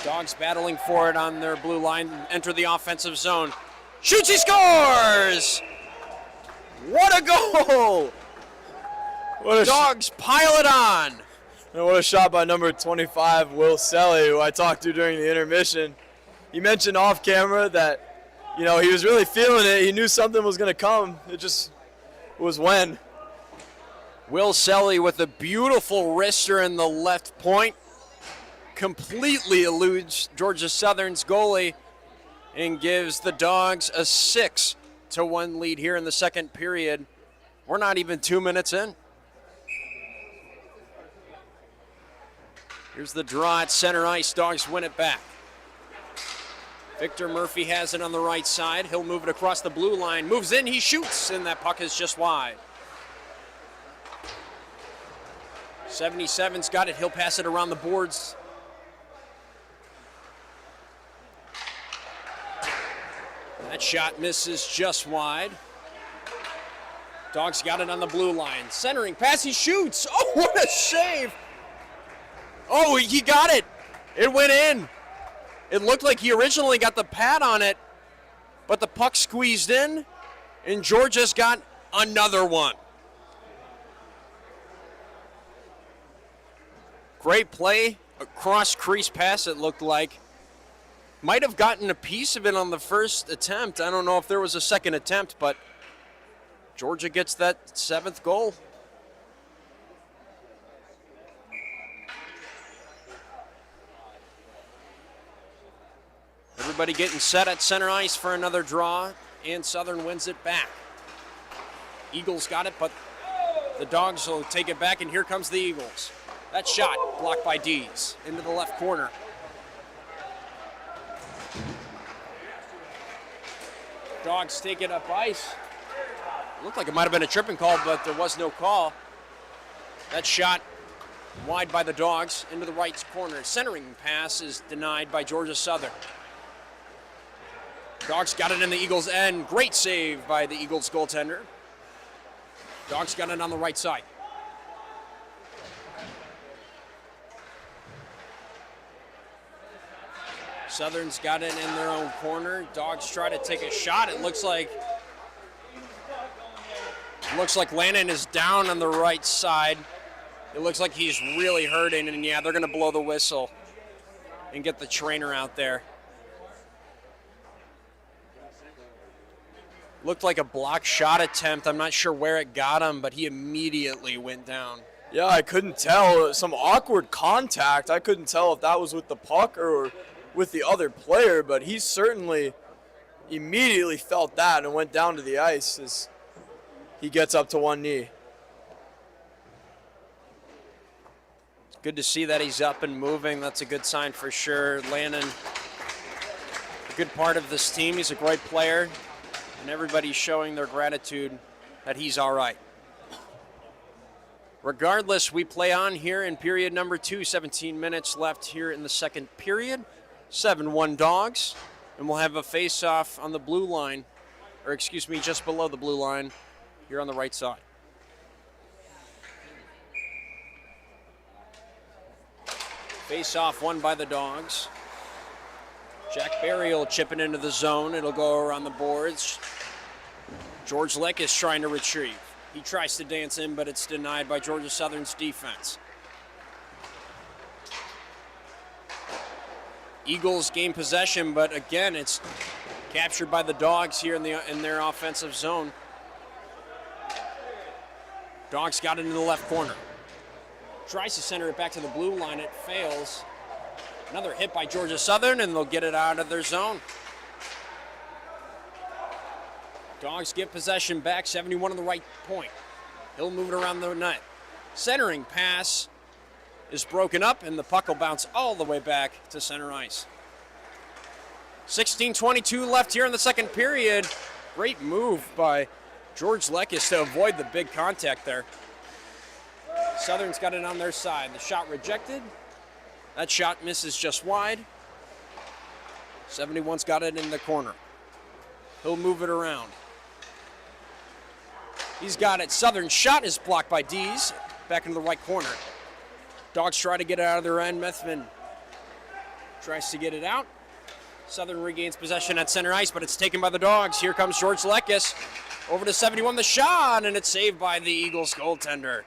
S3: Dogs battling for it on their blue line, enter the offensive zone. Shoots, he scores! What a goal! Dogs pile it on.
S4: And what a shot by number 25, Will Selly, who I talked to during the intermission. He mentioned off camera that, you know, he was really feeling it. He knew something was going to come. It just was when.
S3: Will Selly with a beautiful wrister in the left point. Completely eludes Georgia Southern's goalie and gives the Dogs a 6-1 lead here in the second period. We're not even 2 minutes in. Here's the draw at center ice. Dogs win it back. Victor Murphy has it on the right side. He'll move it across the blue line. Moves in, he shoots, and that puck is just wide. 77's got it. He'll pass it around the boards. That shot misses just wide. Dogs got it on the blue line. Centering pass, he shoots. Oh, what a save! Oh, he got it. It went in. It looked like he originally got the pad on it, but the puck squeezed in, and Georgia's got another one. Great play, a cross crease pass it looked like. Might have gotten a piece of it on the first attempt. I don't know if there was a second attempt, but Georgia gets that 7th goal. Everybody getting set at center ice for another draw, and Southern wins it back. Eagles got it, but the Dogs will take it back, and here comes the Eagles. That shot blocked by Dees into the left corner. Dogs take it up ice. Looked like it might have been a tripping call, but there was no call. That shot wide by the Dogs into the right corner. Centering pass is denied by Georgia Southern. Dogs got it in the Eagles' end. Great save by the Eagles goaltender. Dogs got it on the right side. Southern's got it in their own corner. Dogs try to take a shot. It looks like Lannon is down on the right side. It looks like he's really hurting, and yeah, they're going to blow the whistle and get the trainer out there. Looked like a block shot attempt. I'm not sure where it got him, but he immediately went down.
S4: Yeah, I couldn't tell. Some awkward contact. I couldn't tell if that was with the puck or with the other player, but he certainly immediately felt that and went down to the ice as he gets up to one knee.
S3: Good to see that he's up and moving. That's a good sign for sure. Lannon, a good part of this team. He's a great player, and everybody's showing their gratitude that he's all right. Regardless, we play on here in period number 2. 17 minutes left here in the second period. 7-1 Dogs, and we'll have a face-off on the blue line, or excuse me, just below the blue line here on the right side. Face-off won by the Dogs. Jack Berry will chip it into the zone. It'll go around the boards. George Leck is trying to retrieve. He tries to dance in, but it's denied by Georgia Southern's defense. Eagles gain possession, but again, it's captured by the Dogs here in their offensive zone. Dogs got it in the left corner. Tries to center it back to the blue line. It fails. Another hit by Georgia Southern, and they'll get it out of their zone. Dogs get possession back, 71 on the right point. He'll move it around the net. Centering pass is broken up, and the puck will bounce all the way back to center ice. 16:22 left here in the second period. Great move by George Leckis to avoid the big contact there. Southern's got it on their side. The shot rejected. That shot misses just wide. 71's got it in the corner. He'll move it around. He's got it. Southern shot is blocked by Dees. Back into the right corner. Dogs try to get it out of their end. Methvin tries to get it out. Southern regains possession at center ice, but it's taken by the Dogs. Here comes George Leckis. Over to 71, the shot, and it's saved by the Eagles goaltender.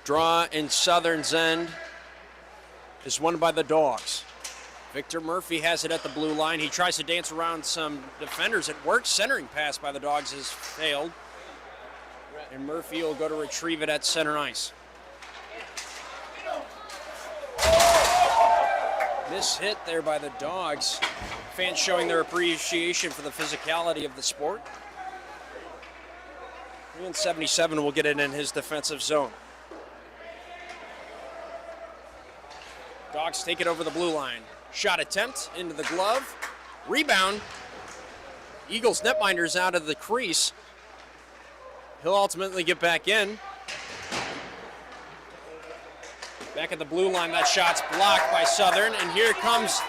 S3: Draw in Southern's end is won by the Dogs. Victor Murphy has it at the blue line. He tries to dance around some defenders. It works. Centering pass by the Dogs has failed. And Murphy will go to retrieve it at center ice. Miss hit there by the Dogs. Fans showing their appreciation for the physicality of the sport. And 77 will get it in his defensive zone. Dogs take it over the blue line. Shot attempt into the glove. Rebound. Eagles netminder's out of the crease. He'll ultimately get back in. Back at the blue line, that shot's blocked by Southern, and here it comes.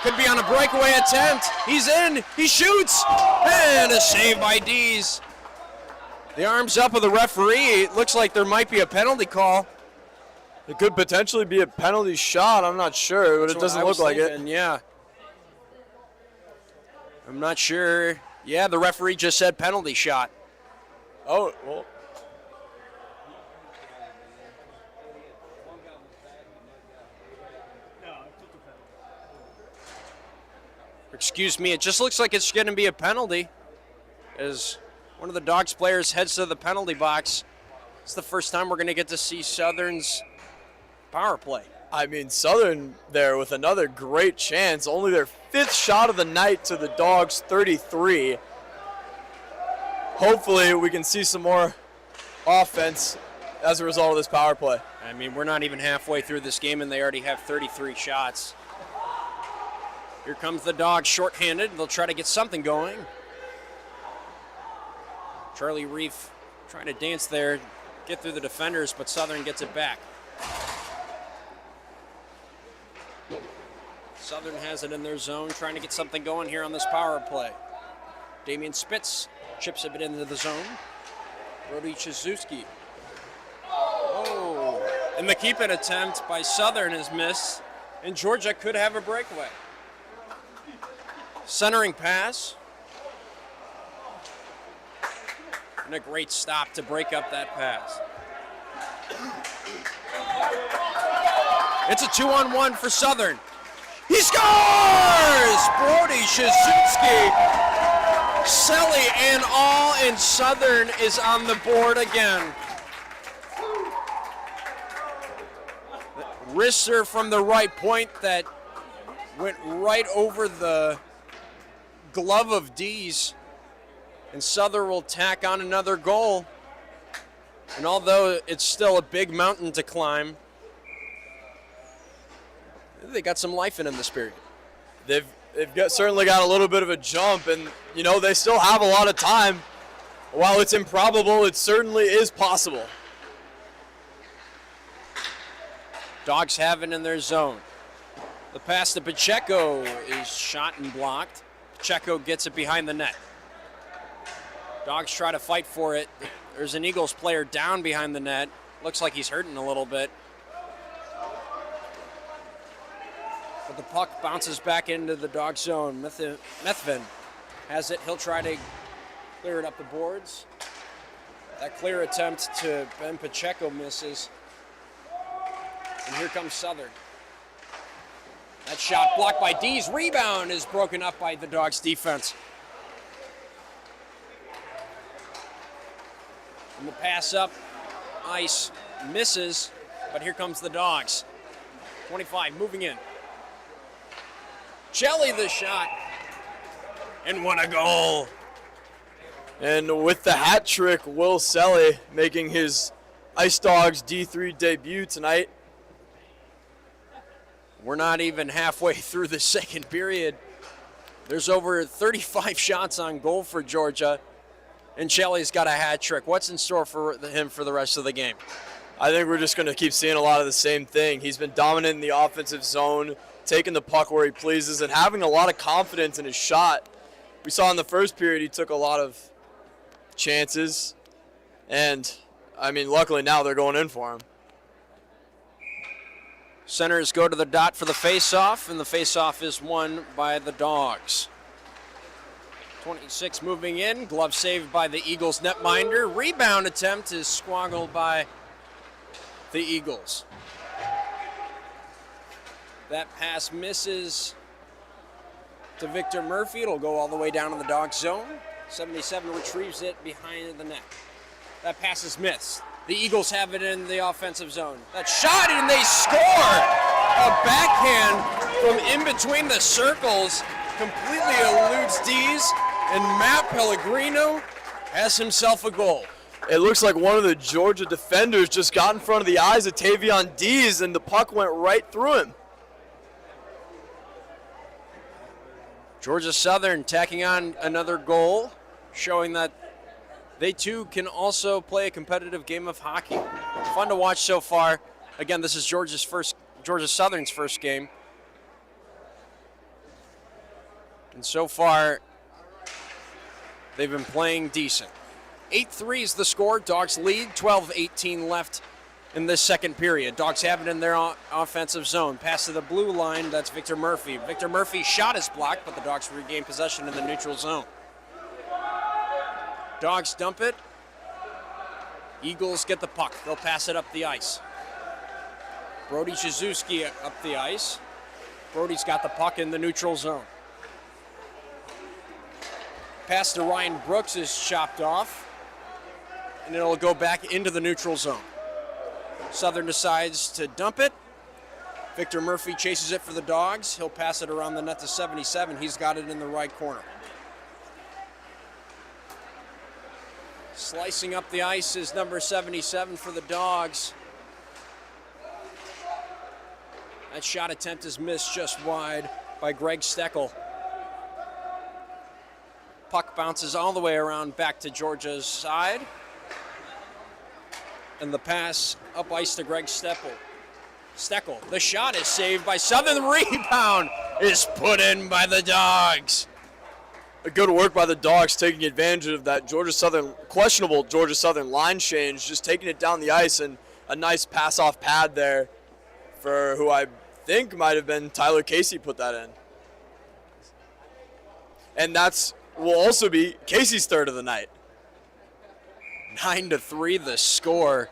S3: Could be on a breakaway attempt. He's in, he shoots, and a save by Dees. The arms up of the referee. It looks like there might be a penalty call.
S4: It could potentially be a penalty shot. I'm not sure, but it doesn't look like it.
S3: Yeah. I'm not sure. Yeah, the referee just said penalty shot.
S4: Oh, well.
S3: Excuse me, it just looks like it's going to be a penalty as one of the Dogs players heads to the penalty box. It's the first time we're going to get to see Southern's power play.
S4: I mean, Southern there with another great chance. Only their 5th shot of the night to the Dogs' 33. Hopefully we can see some more offense as a result of this power play.
S3: I mean, we're not even halfway through this game and they already have 33 shots. Here comes the Dogs shorthanded. They'll try to get something going. Charlie Reef trying to dance there, get through the defenders, but Southern gets it back. Southern has it in their zone, trying to get something going here on this power play. Damian Spitz chips a bit into the zone. Brody Chizuski. Oh, and the keep-it attempt by Southern is missed, and Georgia could have a breakaway. Centering pass. And a great stop to break up that pass. It's a 2-on-1 for Southern. He scores! Brody Shizutsky, Selly and all, and Southern is on the board again. Wrister from the right point that went right over the glove of D's, and Southern will tack on another goal. And although it's still a big mountain to climb, they got some life in them this period.
S4: They've certainly got a little bit of a jump, and they still have a lot of time. While it's improbable, it certainly is possible.
S3: Dogs have it in their zone. The pass to Pacheco is shot and blocked. Pacheco gets it behind the net. Dogs try to fight for it. There's an Eagles player down behind the net. Looks like he's hurting a little bit. But the puck bounces back into the dog zone. Methvin has it. He'll try to clear it up the boards. That clear attempt to Ben Pacheco misses. And here comes Southern. That shot blocked by D's. Rebound is broken up by the Dogs defense. And the pass up ice misses, but here comes the Dogs. 25 moving in. Jelly the shot, and what a goal.
S4: And with the hat trick, Will Selly making his Ice Dawgs D3 debut tonight.
S3: We're not even halfway through the second period. There's over 35 shots on goal for Georgia, and Shelley's got a hat trick. What's in store for him for the rest of the game?
S4: I think we're just going to keep seeing a lot of the same thing. He's been dominant in the offensive zone, taking the puck where he pleases, and having a lot of confidence in his shot. We saw in the first period he took a lot of chances, and, luckily now they're going in for him.
S3: Centers go to the dot for the face-off, and the face-off is won by the Dogs. 26 moving in, glove saved by the Eagles netminder. Rebound attempt is squangled by the Eagles. That pass misses to Victor Murphy. It'll go all the way down in the Dog zone. 77 retrieves it behind the net. That pass is missed. The Eagles have it in the offensive zone. That shot, and they score! A backhand from in between the circles completely eludes D's, and Matt Pellegrino has himself a goal.
S4: It looks like one of the Georgia defenders just got in front of the eyes of Tavion Dees, and the puck went right through him.
S3: Georgia Southern tacking on another goal, showing that they too can also play a competitive game of hockey. Fun to watch so far. Again, this is Georgia Southern's first game. And so far, they've been playing decent. 8-3 is the score. Dogs lead, 12-18 left in this second period. Dogs have it in their offensive zone. Pass to the blue line, that's Victor Murphy. Victor Murphy's shot is blocked, but the Dogs regain possession in the neutral zone. Dogs dump it. Eagles get the puck. They'll pass it up the ice. Brody Shizutsky up the ice. Brody's got the puck in the neutral zone. Pass to Ryan Brooks is chopped off, and it'll go back into the neutral zone. Southern decides to dump it. Victor Murphy chases it for the Dogs. He'll pass it around the net to 77. He's got it in the right corner. Slicing up the ice is number 77 for the Dogs. That shot attempt is missed just wide by Greg Steckel. Puck bounces all the way around back to Georgia's side. And the pass up ice to Greg Steckel. The shot is saved by Southern. The rebound is put in by the Dogs.
S4: A good work by the Dogs, taking advantage of that questionable Georgia Southern line change, just taking it down the ice, and a nice pass-off pad there for who I think might have been Tyler Casey put that in. And will also be Casey's third of the night.
S3: 9-3 the score.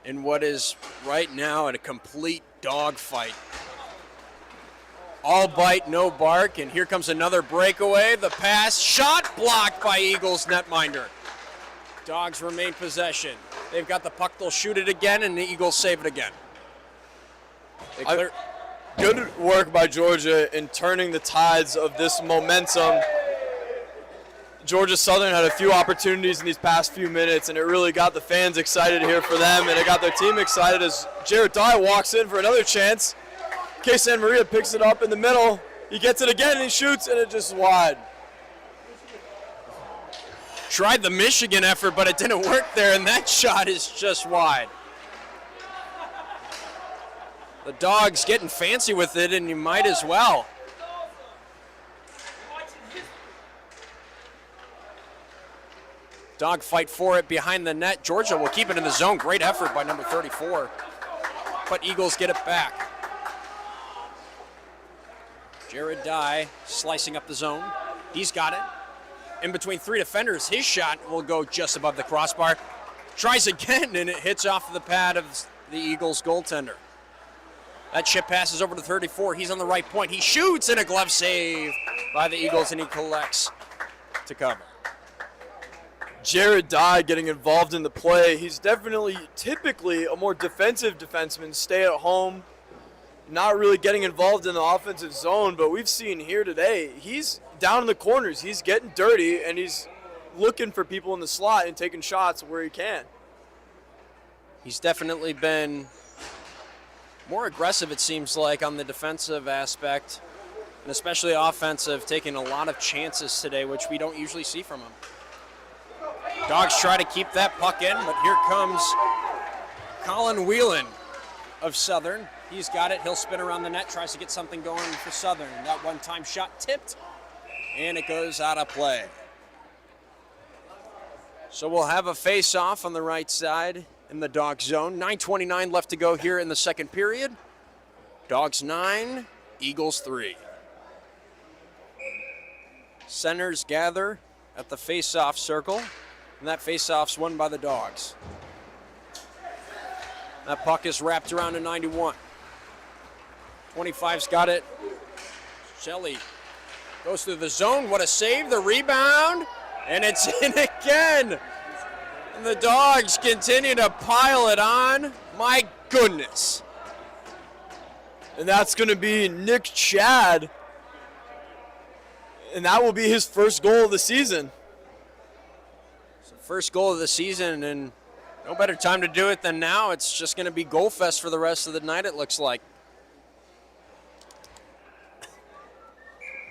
S3: in what is right now a complete dogfight. All bite, no bark, and here comes another breakaway. The pass, shot blocked by Eagles netminder. Dogs remain possession. They've got the puck, they'll shoot it again, and the Eagles save it again.
S4: Good work by Georgia in turning the tides of this momentum. Georgia Southern had a few opportunities in these past few minutes, and it really got the fans excited here for them, and it got their team excited as Jared Dye walks in for another chance. K. San Maria picks it up in the middle. He gets it again, and he shoots, and it just wide.
S3: Tried the Michigan effort, but it didn't work there, and that shot is just wide. The Dogs getting fancy with it, and you might as well. Dog fight for it behind the net. Georgia will keep it in the zone. Great effort by number 34. But Eagles get it back. Jared Dye slicing up the zone. He's got it. In between three defenders, his shot will go just above the crossbar. Tries again, and it hits off the pad of the Eagles goaltender. That chip passes over to 34. He's on the right point. He shoots, and a glove save by the Eagles, and he collects to cover.
S4: Jared Dye getting involved in the play. He's definitely, typically, a more defensive defenseman, stay at home, not really getting involved in the offensive zone, but we've seen here today, he's down in the corners. He's getting dirty, and he's looking for people in the slot and taking shots where he can.
S3: He's definitely been more aggressive, it seems like, on the defensive aspect, and especially offensive, taking a lot of chances today, which we don't usually see from him. Dogs try to keep that puck in, but here comes Colin Whelan of Southern. He's got it. He'll spin around the net, tries to get something going for Southern. That one-time shot tipped, and it goes out of play. So we'll have a face-off on the right side in the Dog zone. 9:29 left to go here in the second period. Dogs 9, Eagles 3. Centers gather at the face-off circle, and that face-off's won by the Dogs. That puck is wrapped around to 91. 25's got it. Shelley goes through the zone. What a save. The rebound, and it's in again. And the Dogs continue to pile it on. My goodness.
S4: And that's going to be Nick Chad. And that will be his first goal of the season.
S3: So first goal of the season, and no better time to do it than now. It's just going to be goal fest for the rest of the night, it looks like.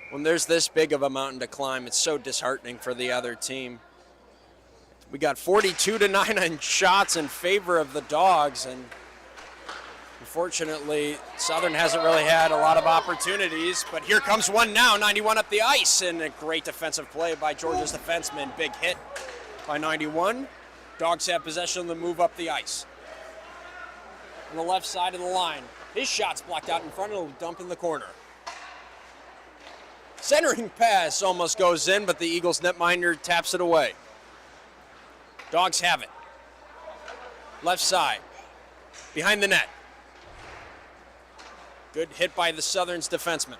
S3: When there's this big of a mountain to climb, it's so disheartening for the other team. We got 42-9 on shots in favor of the Dogs, and unfortunately, Southern hasn't really had a lot of opportunities, but here comes one now, 91 up the ice, and a great defensive play by Georgia's defenseman. Big hit by 91. Dogs have possession to move up the ice. On the left side of the line, his shot's blocked out in front, it'll dump in the corner. Centering pass almost goes in, but the Eagles netminder taps it away. Dogs have it. Left side, behind the net. Good hit by the Southern's defenseman.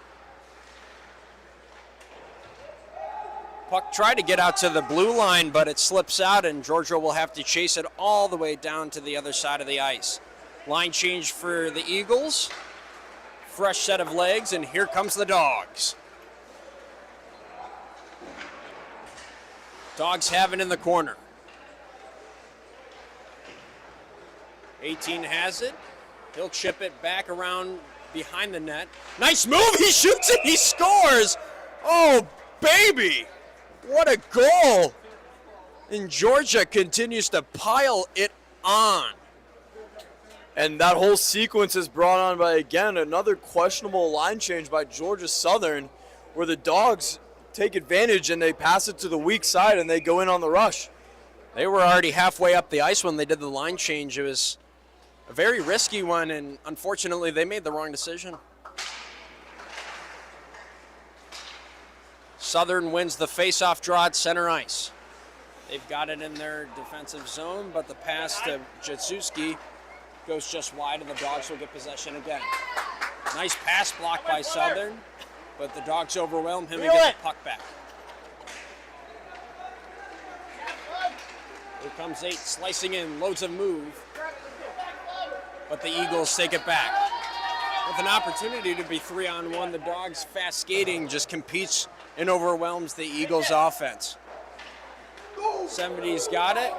S3: Puck tried to get out to the blue line, but it slips out, and Georgia will have to chase it all the way down to the other side of the ice. Line change for the Eagles. Fresh set of legs, and here comes the Dogs. Dogs have it in the corner. 18 has it. He'll chip it back around behind the net. Nice move. He shoots it. He scores. Oh, baby. What a goal. And Georgia continues to pile it on.
S4: And that whole sequence is brought on by, again, another questionable line change by Georgia Southern, where the Dogs take advantage and they pass it to the weak side and they go in on the rush.
S3: They were already halfway up the ice when they did the line change. It was a very risky one, and unfortunately they made the wrong decision. Southern wins the face-off draw at center ice. They've got it in their defensive zone, but the pass to Jatsuski goes just wide, and the Dogs will get possession again. Nice pass block by Southern, but the Dogs overwhelm him and get the puck back. Here comes 8 slicing in, loads of move, but the Eagles take it back. With an opportunity to be 3-on-1, the Dogs' fast skating just competes and overwhelms the Eagles' offense. 70's got it.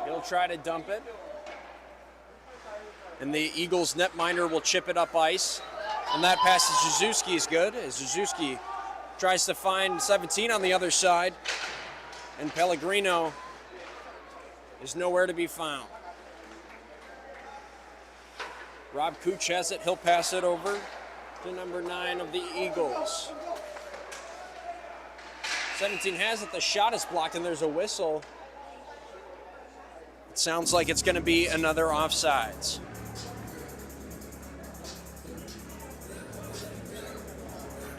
S3: He'll try to dump it. And the Eagles' netminder will chip it up ice. And that pass to Jaszewski is good, as Jaszewski tries to find 17 on the other side. And Pellegrino is nowhere to be found. Rob Cooch has it. He'll pass it over to number 9 of the Eagles. 17 has it. The shot is blocked, and there's a whistle. It sounds like it's going to be another offsides.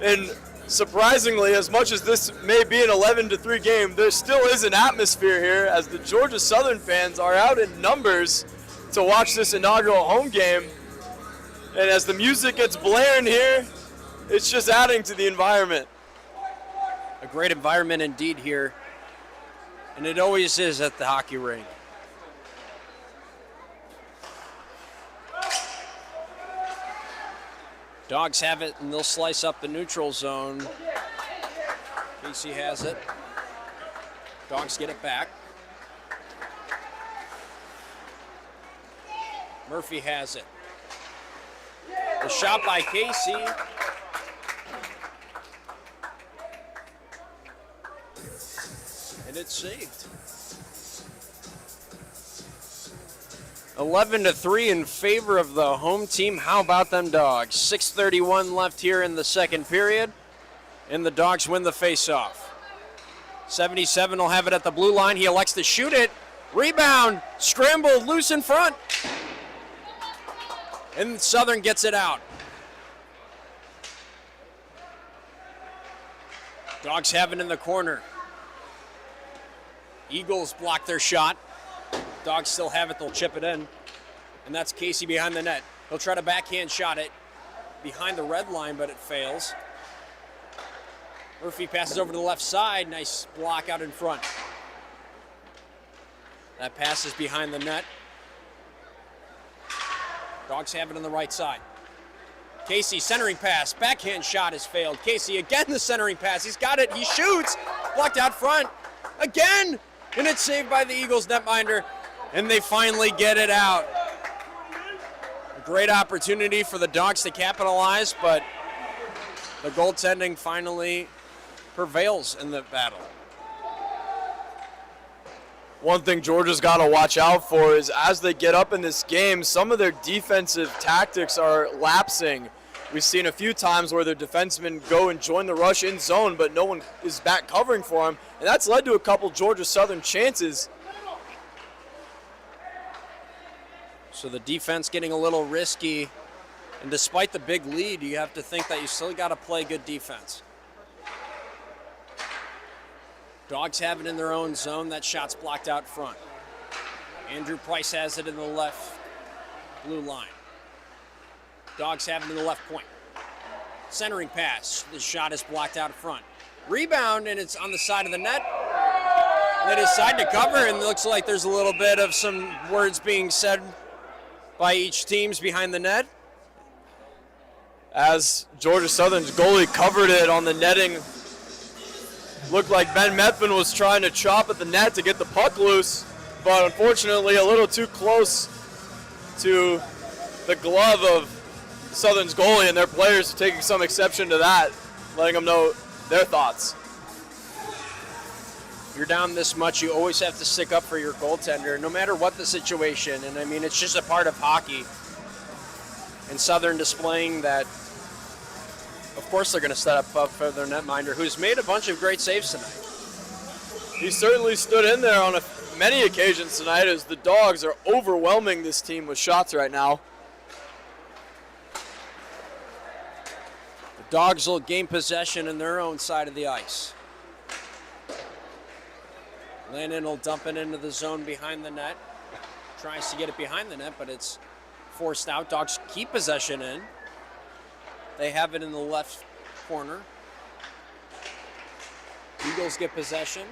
S4: And surprisingly, as much as this may be an 11-3 game, there still is an atmosphere here as the Georgia Southern fans are out in numbers to watch this inaugural home game. And as the music gets blaring here, it's just adding to the environment.
S3: A great environment indeed here, and it always is at the hockey rink. Dogs have it, and they'll slice up the neutral zone. Casey has it. Dogs get it back. Murphy has it. The shot by Casey. And it's saved. 11-3 in favor of the home team. How about them Dogs? 6:31 left here in the second period, and the Dogs win the faceoff. 77 will have it at the blue line. He elects to shoot it. Rebound, scrambled, loose in front. And Southern gets it out. Dogs have it in the corner. Eagles block their shot. Dogs still have it, they'll chip it in. And that's Casey behind the net. He'll try to backhand shot it behind the red line, but it fails. Murphy passes over to the left side. Nice block out in front. That pass is behind the net. Dogs have it on the right side. Casey, centering pass. Backhand shot has failed. Casey again the centering pass. He's got it. He shoots. Blocked out front. Again. And it's saved by the Eagles netminder. And they finally get it out. A great opportunity for the Dogs to capitalize, but the goaltending finally prevails in the battle.
S4: One thing Georgia's got to watch out for is as they get up in this game, some of their defensive tactics are lapsing. We've seen a few times where their defensemen go and join the rush in zone, but no one is back covering for them, and that's led to a couple Georgia Southern chances.
S3: So the defense getting a little risky, and despite the big lead, you have to think that you still got to play good defense. Dogs have it in their own zone. That shot's blocked out front. Andrew Price has it in the left blue line. Dogs have it in the left point. Centering pass. The shot is blocked out front. Rebound, and it's on the side of the net. They decide to cover, and it looks like there's a little bit of some words being said by each team's behind the net.
S4: As Georgia Southern's goalie covered it on the netting, looked like Ben Methvin was trying to chop at the net to get the puck loose, but unfortunately a little too close to the glove of Southern's goalie, and their players are taking some exception to that, letting them know their thoughts.
S3: You're down this much, you always have to stick up for your goaltender, no matter what the situation. And I mean, it's just a part of hockey. And Southern displaying that, of course they're going to set up for their netminder, who's made a bunch of great saves tonight.
S4: He certainly stood in there on many occasions tonight as the Dogs are overwhelming this team with shots right now.
S3: The Dogs will gain possession in their own side of the ice. Landon will dump it into the zone behind the net. Tries to get it behind the net, but it's forced out. Dogs keep possession in. They have it in the left corner. Eagles get possession.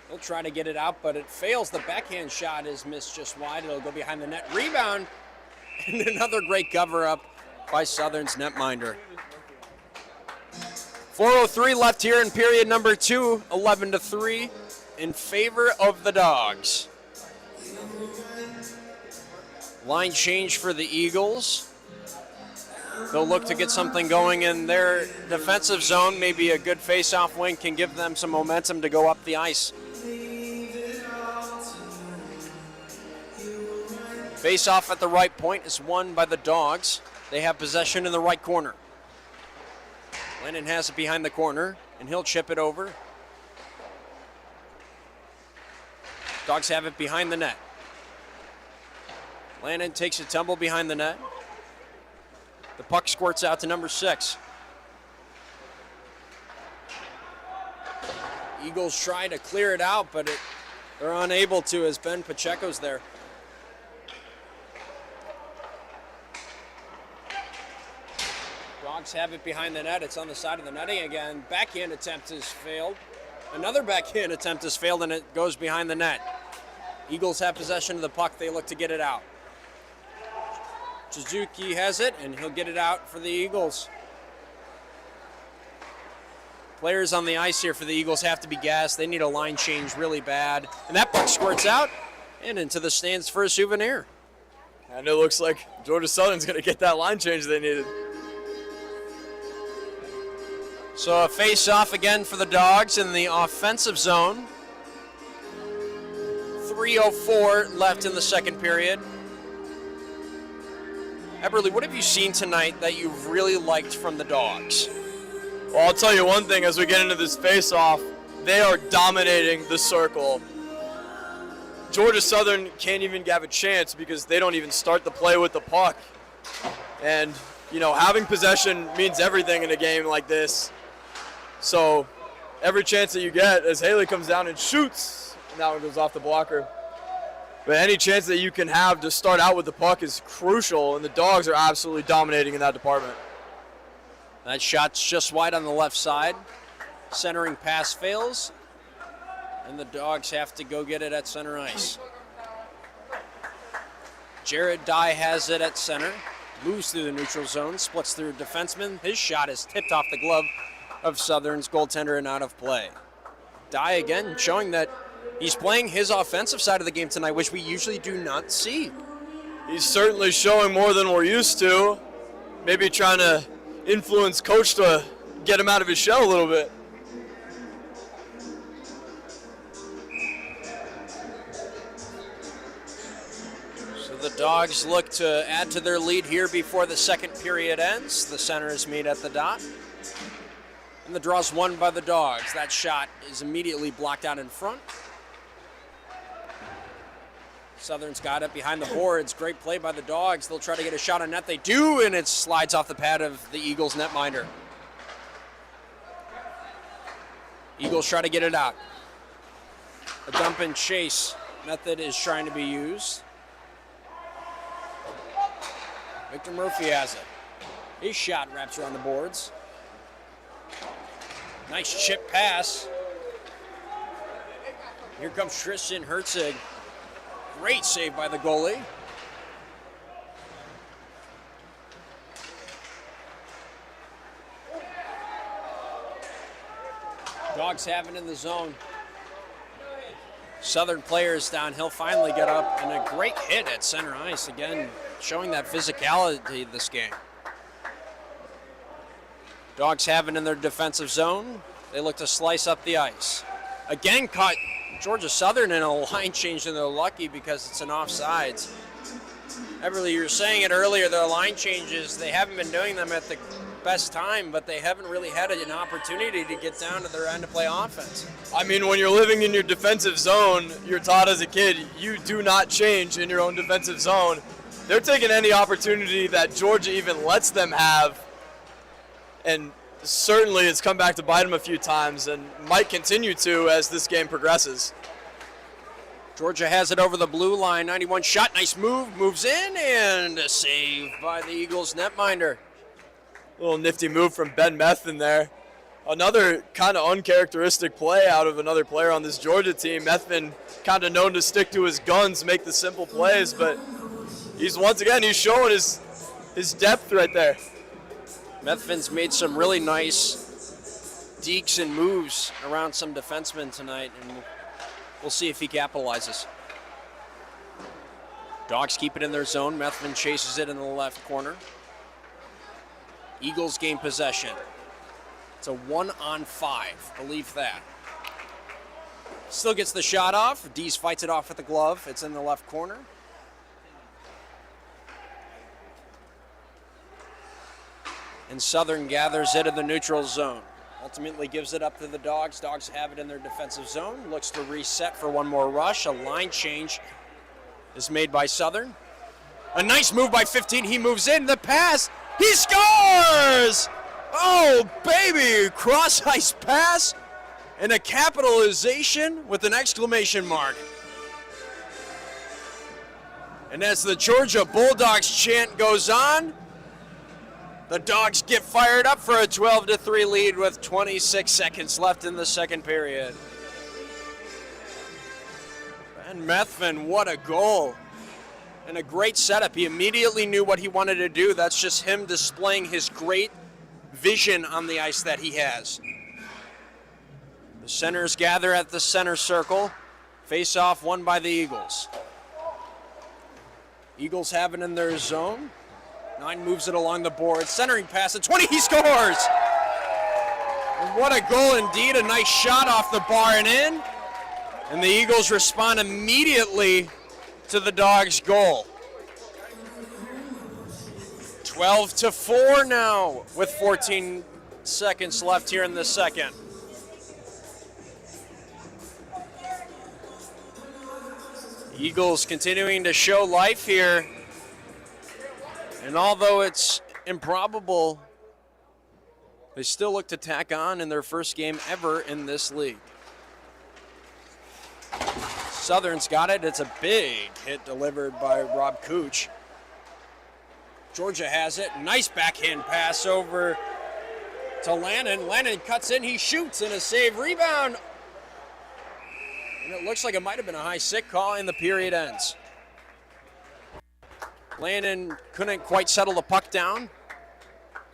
S3: They'll try to get it out, but it fails. The backhand shot is missed just wide. It'll go behind the net. Rebound, and another great cover-up by Southern's netminder. 4:03 left here in period number 2, 11-3 in favor of the Dogs. Line change for the Eagles. They'll look to get something going in their defensive zone. Maybe a good face-off win can give them some momentum to go up the ice. Face-off at the right point is won by the Dogs. They have possession in the right corner. Lennon has it behind the corner, and he'll chip it over. Dogs have it behind the net. Lennon takes a tumble behind the net. The puck squirts out to number 6. Eagles try to clear it out, but they're unable to as Ben Pacheco's there. Dogs have it behind the net. It's on the side of the netting again. Backhand attempt has failed. Another backhand attempt has failed, and it goes behind the net. Eagles have possession of the puck. They look to get it out. Suzuki has it, and he'll get it out for the Eagles. Players on the ice here for the Eagles have to be gassed. They need a line change really bad. And that puck squirts out and into the stands for a souvenir.
S4: And it looks like Georgia Southern's going to get that line change they needed.
S3: So a face-off again for the Dogs in the offensive zone. 3:04 left in the second period. Eberly, what have you seen tonight that you've really liked from the Dogs?
S4: Well, I'll tell you one thing as we get into this face-off, they are dominating the circle. Georgia Southern can't even have a chance because they don't even start the play with the puck. And, you know, having possession means everything in a game like this. So every chance that you get as Haley comes down and shoots, and that one goes off the blocker. But any chance that you can have to start out with the puck is crucial, and the Dogs are absolutely dominating in that department.
S3: That shot's just wide on the left side. Centering pass fails, and the Dogs have to go get it at center ice. Jared Dye has it at center, moves through the neutral zone, splits through a defenseman. His shot is tipped off the glove of Southern's goaltender and out of play. Dye again showing that he's playing his offensive side of the game tonight, which we usually do not see.
S4: He's certainly showing more than we're used to. Maybe trying to influence coach to get him out of his shell a little bit.
S3: So the Dogs look to add to their lead here before the second period ends. The centers meet at the dot. And the draw's won by the Dogs. That shot is immediately blocked out in front. Southern's got it behind the boards. Great play by the Dogs. They'll try to get a shot on net. They do, and it slides off the pad of the Eagles netminder. Eagles try to get it out. A dump and chase method is trying to be used. Victor Murphy has it. His shot wraps around the boards. Nice chip pass. Here comes Tristan Herzig. Great save by the goalie. Dogs have it in the zone. Southern players down. He'll finally get up, and a great hit at center ice. Again, showing that physicality this game. Dogs have it in their defensive zone. They look to slice up the ice. Again, caught Georgia Southern in a line change, and they're lucky because it's an offsides. Everly, you were saying it earlier, their line changes, they haven't been doing them at the best time, but they haven't really had an opportunity to get down to their end to play offense.
S4: I mean, when you're living in your defensive zone, you're taught as a kid, you do not change in your own defensive zone. They're taking any opportunity that Georgia even lets them have, and certainly it's come back to bite them a few times and might continue to as this game progresses.
S3: Georgia has it over the blue line. 91 shot, nice move, moves in, and a save by the Eagles netminder.
S4: Little nifty move from Ben Methvin there. Another kind of uncharacteristic play out of another player on this Georgia team. Methvin kind of known to stick to his guns, make the simple plays, but he's showing his depth right there.
S3: Methvin's made some really nice dekes and moves around some defensemen tonight, and we'll see if he capitalizes. Dogs keep it in their zone. Methvin chases it in the left corner. Eagles gain possession. It's a 1-on-5, believe that. Still gets the shot off. Dees fights it off with the glove. It's in the left corner. And Southern gathers it in the neutral zone. Ultimately gives it up to the Dogs. Dogs have it in their defensive zone. Looks to reset for one more rush. A line change is made by Southern. A nice move by 15. He moves in. The pass. He scores! Oh, baby! Cross-ice pass and a capitalization with an exclamation mark. And as the Georgia Bulldogs chant goes on, the Dogs get fired up for a 12-3 lead with 26 seconds left in the second period. And Methvin, what a goal. And a great setup. He immediately knew what he wanted to do. That's just him displaying his great vision on the ice that he has. The centers gather at the center circle. Face-off won by the Eagles. Eagles have it in their zone. 9 moves it along the board. Centering pass at 20, he scores! And what a goal indeed. A nice shot off the bar and in. And the Eagles respond immediately to the Dogs' goal. 12-4 now with 14 seconds left here in the second. Eagles continuing to show life here. And although it's improbable, they still look to tack on in their first game ever in this league. Southern's got it. It's a big hit delivered by Rob Cooch. Georgia has it. Nice backhand pass over to Lannon. Lannon cuts in. He shoots and a save rebound. And it looks like it might have been a high sick call, and the period ends. Lannon couldn't quite settle the puck down.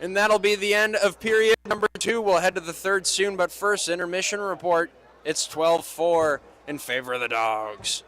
S3: And that'll be the end of period number 2. We'll head to the third soon, but first, intermission report. It's 12-4 in favor of the Dogs.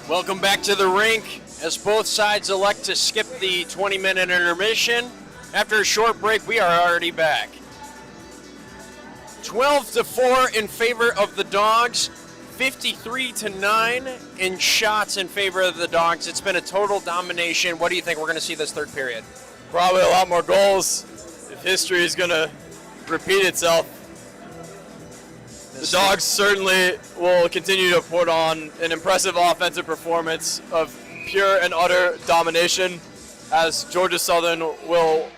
S3: Welcome back to the rink as both sides elect to skip the 20-minute intermission. After a short break, we are already back. 12-4 in favor of the Dogs, 53-9 in shots in favor of the Dogs. It's been a total domination. What do you think we're going to see this third period?
S4: Probably a lot more goals if history is going to repeat itself. The Dogs certainly will continue to put on an impressive offensive performance of pure and utter domination, as Georgia Southern will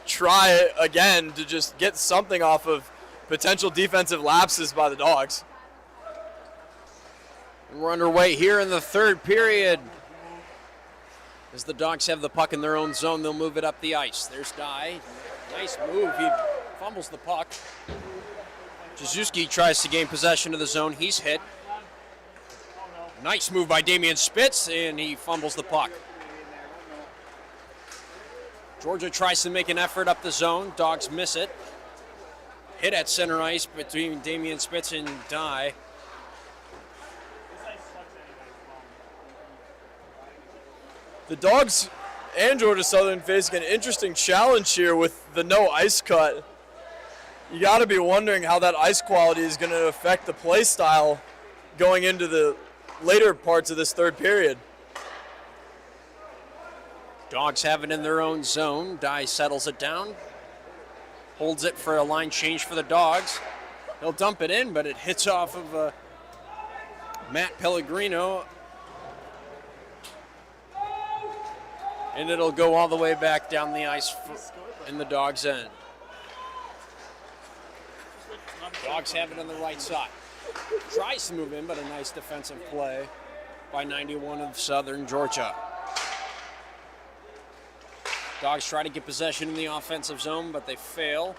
S4: try again to just get something off of potential defensive lapses by the Dogs.
S3: We're underway here in the third period. As the Dogs have the puck in their own zone, they'll move it up the ice. There's Dye. Nice move. He fumbles the puck. Jazuski tries to gain possession of the zone. He's hit. Nice move by Damian Spitz, and he fumbles the puck. Georgia tries to make an effort up the zone. Dogs miss it. Hit at center ice between Damian Spitz and Dye.
S4: The Dogs and Georgia Southern facing an interesting challenge here with the no ice cut. You got to be wondering how that ice quality is going to affect the play style going into the later parts of this third period.
S3: Dogs have it in their own zone. Dye settles it down. Holds it for a line change for the Dogs. He'll dump it in, but it hits off of Matt Pellegrino. And it'll go all the way back down the ice in the Dogs' end. Dogs have it on the right side. Tries to move in, but a nice defensive play by 91 of Southern Georgia. Dogs try to get possession in the offensive zone, but they fail.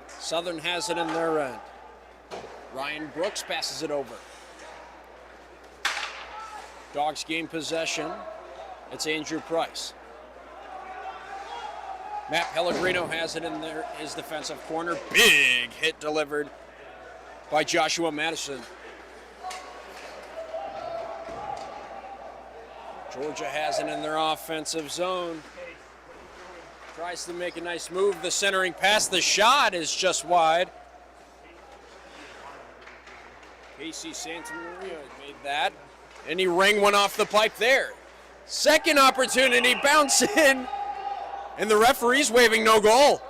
S3: Southern has it in their end. Ryan Brooks passes it over. Dogs gain possession. It's Andrew Price. Matt Pellegrino has it in his defensive corner. Big hit delivered by Joshua Madison. Georgia has it in their offensive zone. Tries to make a nice move. The centering pass. The shot is just wide. Casey Santamaria made that. And he rang one off the pipe there. Second opportunity, bounce in. And the referee's waving no goal.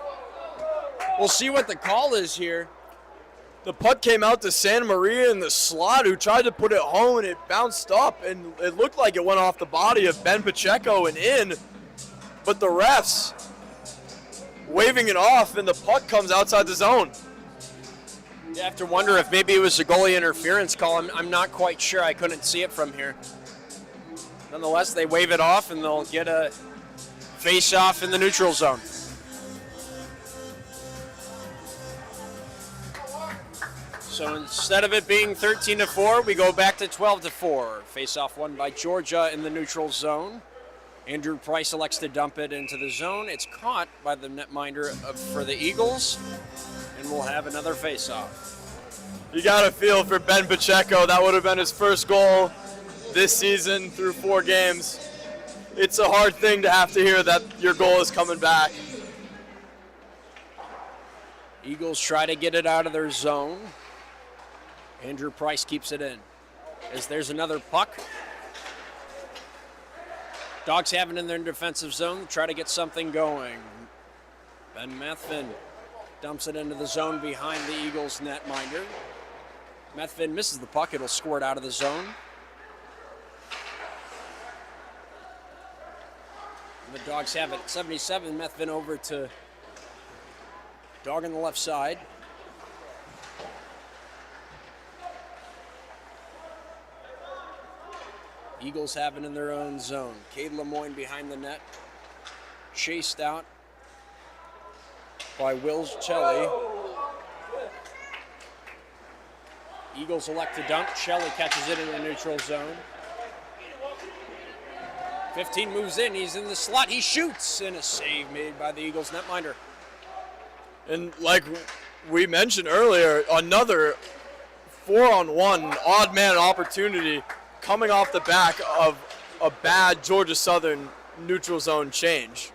S3: We'll see what the call is here.
S4: The puck came out to Santa Maria in the slot, who tried to put it home, and it bounced up, and it looked like it went off the body of Ben Pacheco and in. But the refs waving it off, and the puck comes outside the zone.
S3: You have to wonder if maybe it was a goalie interference call. I'm not quite sure. I couldn't see it from here. Nonetheless, they wave it off, and they'll get a face-off in the neutral zone. So instead of it being 13-4, we go back to 12-4. Face-off won by Georgia in the neutral zone. Andrew Price elects to dump it into the zone. It's caught by the netminder for the Eagles, and we'll have another face-off.
S4: You got to feel for Ben Pacheco. That would have been his first goal this season through 4 games. It's a hard thing to have to hear that your goal is coming back.
S3: Eagles try to get it out of their zone. Andrew Price keeps it in. As there's another puck. Dogs have it in their defensive zone. Try to get something going. Ben Methvin dumps it into the zone behind the Eagles netminder. Methvin misses the puck. It'll squirt out of the zone. And the Dogs have it. 77, Methvin over to Dog on the left side. Eagles have it in their own zone. Cade Lemoyne behind the net. Chased out by Will Shelley. Eagles elect to dump. Shelley catches it in the neutral zone. 15 moves in. He's in the slot. He shoots, and a save made by the Eagles netminder.
S4: And like we mentioned earlier, another 4-on-1, odd man opportunity coming off the back of a bad Georgia Southern neutral zone change.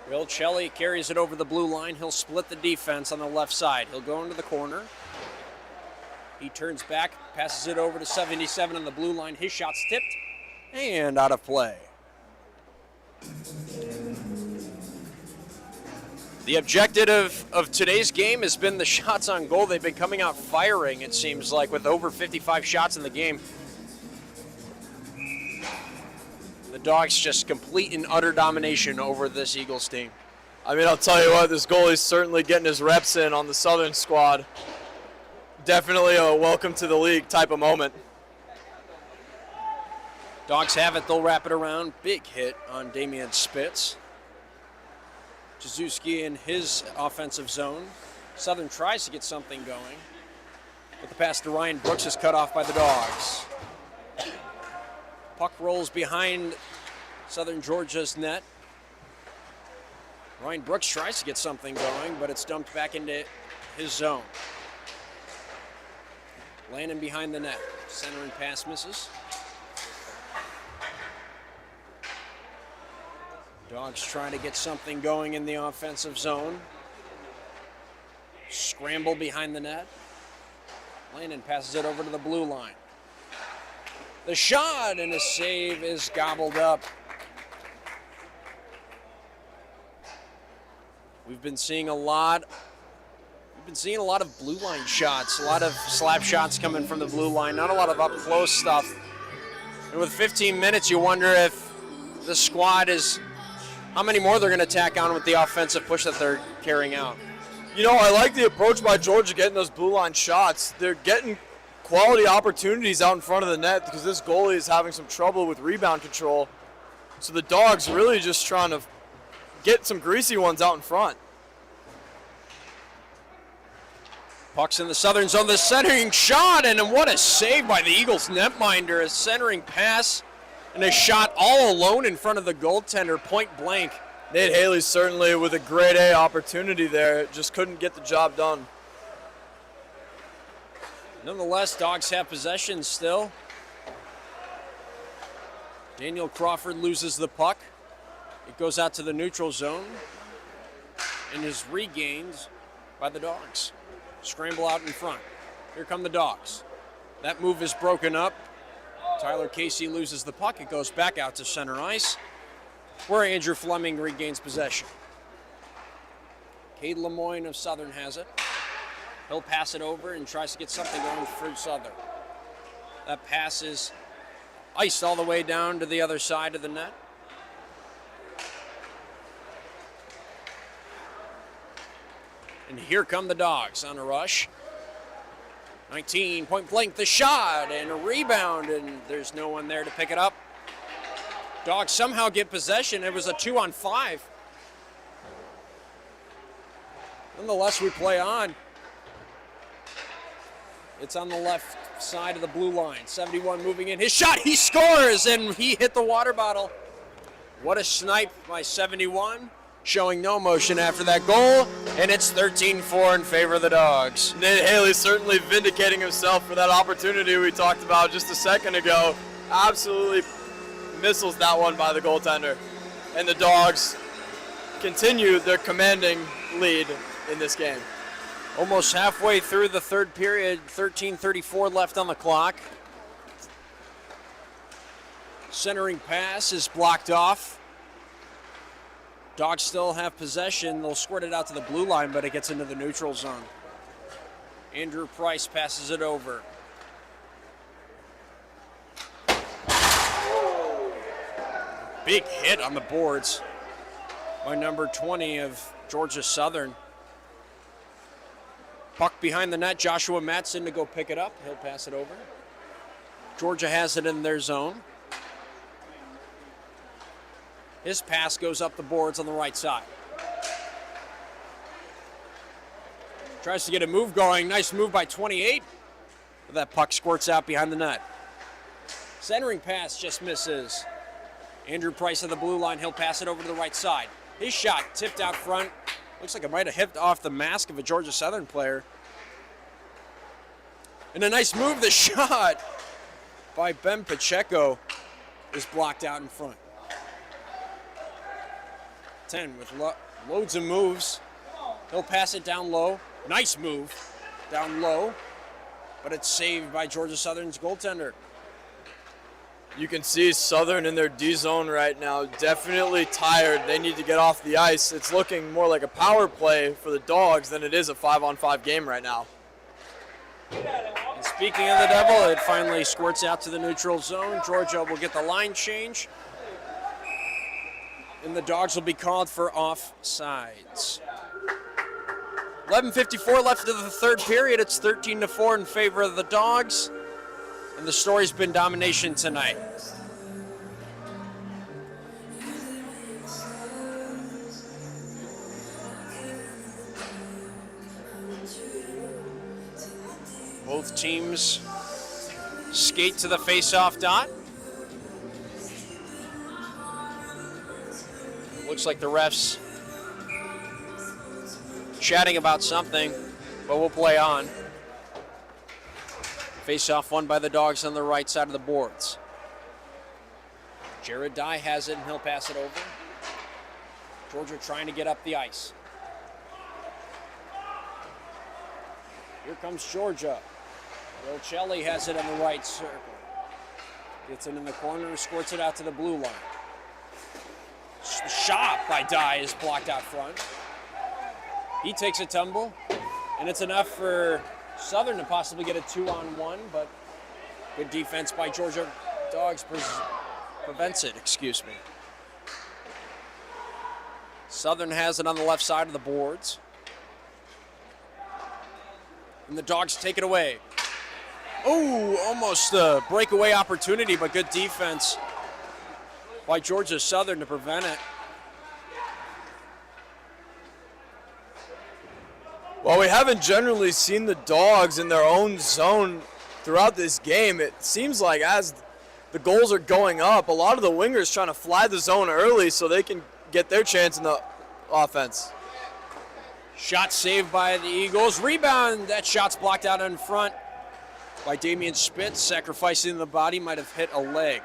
S3: Will Shelley carries it over the blue line. He'll split the defense on the left side. He'll go into the corner. He turns back, passes it over to 77 on the blue line. His shot's tipped and out of play. The objective of today's game has been the shots on goal. They've been coming out firing, it seems like, with over 55 shots in the game. The Dogs just complete and utter domination over this Eagles team.
S4: I mean, I'll tell you what, this goalie's certainly getting his reps in on the Southern squad. Definitely a welcome to the league type of moment.
S3: Dogs have it, they'll wrap it around. Big hit on Damian Spitz. Jazuski in his offensive zone. Southern tries to get something going, but the pass to Ryan Brooks is cut off by the Dogs. Puck rolls behind Southern Georgia's net. Ryan Brooks tries to get something going, but it's dumped back into his zone. Landon behind the net. Centering pass misses. Dogs trying to get something going in the offensive zone. Scramble behind the net. Landon passes it over to the blue line. The shot and a save is gobbled up. We've been seeing a lot of blue line shots, a lot of slap shots coming from the blue line, not a lot of up close stuff. And with 15 minutes, you wonder if the squad is, how many more they're going to tack on with the offensive push that they're carrying out.
S4: You know, I like the approach by Georgia getting those blue line shots. They're getting quality opportunities out in front of the net because this goalie is having some trouble with rebound control. So the Dogs really just trying to get some greasy ones out in front.
S3: Puck's in the Southern zone, the centering shot, and what a save by the Eagles netminder. A centering pass and a shot all alone in front of the goaltender, point blank.
S4: Nate Haley certainly with a grade A opportunity there, just couldn't get the job done.
S3: Nonetheless, Dogs have possession still. Daniel Crawford loses the puck. It goes out to the neutral zone and is regained by the Dogs. Scramble out in front. Here come the Dogs. That move is broken up. Tyler Casey loses the puck. It goes back out to center ice, where Andrew Fleming regains possession. Cade Lemoyne of Southern has it. He'll pass it over and tries to get something going for Southern. That pass is iced all the way down to the other side of the net. And here come the Dogs on a rush. 19, point blank, the shot, and a rebound, and there's no one there to pick it up. Dogs somehow get possession. It was a 2-on-5. Nonetheless, we play on. It's on the left side of the blue line. 71 moving in. His shot, he scores, and he hit the water bottle. What a snipe by 71. Showing no motion after that goal, and it's 13-4 in favor of the Dogs.
S4: Nate Haley certainly vindicating himself for that opportunity we talked about just a second ago. Absolutely missiles that one by the goaltender. And the Dogs continue their commanding lead in this game.
S3: Almost halfway through the third period, 13:34 left on the clock. Centering pass is blocked off. Dogs still have possession. They'll squirt it out to the blue line, but it gets into the neutral zone. Andrew Price passes it over. Big hit on the boards by number 20 of Georgia Southern. Puck behind the net, Joshua Matson to go pick it up. He'll pass it over. Georgia has it in their zone. His pass goes up the boards on the right side. Tries to get a move going. Nice move by 28. But that puck squirts out behind the net. Centering pass just misses. Andrew Price of the blue line. He'll pass it over to the right side. His shot tipped out front. Looks like it might have hit off the mask of a Georgia Southern player. And a nice move. The shot by Ben Pacheco is blocked out in front. 10 with loads of moves. He'll pass it down low. Nice move down low, but it's saved by Georgia Southern's goaltender.
S4: You can see Southern in their D zone right now, definitely tired. They need to get off the ice. It's looking more like a power play for the Dogs than it is a 5-on-5 game right now.
S3: And speaking of the Devil, it finally squirts out to the neutral zone. Georgia will get the line change, and the Dogs will be called for offsides. 11:54 left of the third period. It's 13-4 in favor of the Dogs. And the story's been domination tonight. Both teams skate to the face-off dot. It looks like the refs chatting about something, but we'll play on. Face-off won by the Dogs on the right side of the boards. Jared Dye has it, and he'll pass it over. Georgia trying to get up the ice. Here comes Georgia. Will Shelley has it on the right circle. Gets it in the corner, squirts it out to the blue line. Shot by Dye is blocked out front. He takes a tumble, and it's enough for Southern to possibly get a 2-on-1, but good defense by Georgia Dogs prevents it, excuse me. Southern has it on the left side of the boards. And the Dogs take it away. Oh, almost a breakaway opportunity, but good defense by Georgia Southern to prevent it.
S4: Well, we haven't generally seen the Dogs in their own zone throughout this game. It seems like as the goals are going up, a lot of the wingers trying to fly the zone early so they can get their chance in the offense.
S3: Shot saved by the Eagles. Rebound. That shot's blocked out in front by Damian Spitz. Sacrificing the body, might have hit a leg.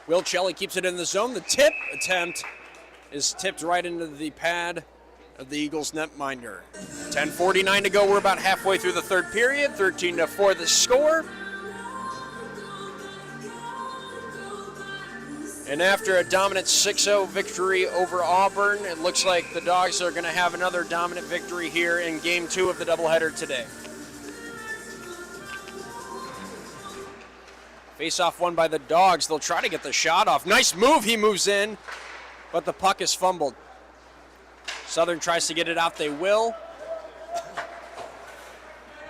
S3: Will Shelley keeps it in the zone. The tip attempt is tipped right into the pad of the Eagles netminder. 10:49 to go. We're about halfway through the third period. 13-4 the score. And after a dominant 6-0 victory over Auburn, it looks like the Dogs are going to have another dominant victory here in Game 2 of the doubleheader today. Face-off won by the Dogs. They'll try to get the shot off. Nice move. He moves in, but the puck is fumbled. Southern tries to get it out. They will.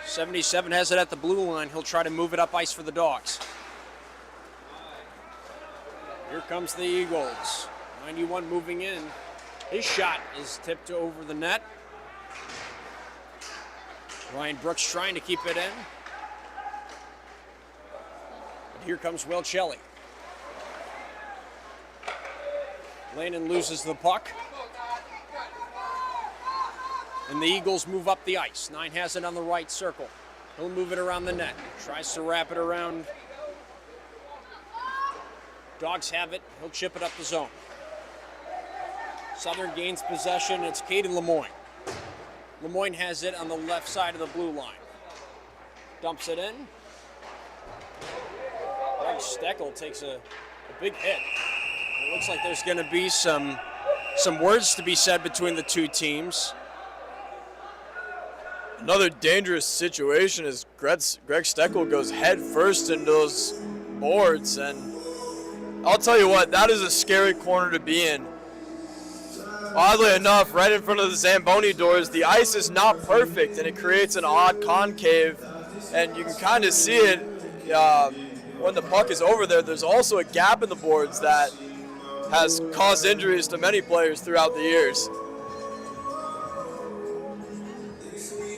S3: 77 has it at the blue line. He'll try to move it up ice for the Dogs. Here comes the Eagles. 91 moving in. His shot is tipped over the net. Ryan Brooks trying to keep it in. But here comes Will Shelley. Landon loses the puck. And the Eagles move up the ice. 9 has it on the right circle. He'll move it around the net. Tries to wrap it around. Dogs have it. He'll chip it up the zone. Southern gains possession. It's Caden Lemoyne. Lemoyne has it on the left side of the blue line. Dumps it in. Greg Steckel takes a big hit. It looks like there's going to be some words to be said between the two teams.
S4: Another dangerous situation as Greg Steckel goes head first into those boards, and I'll tell you what, that is a scary corner to be in. Oddly enough, right in front of the Zamboni doors, the ice is not perfect, and it creates an odd concave, and you can kind of see it when the puck is over there. There's also a gap in the boards that has caused injuries to many players throughout the years.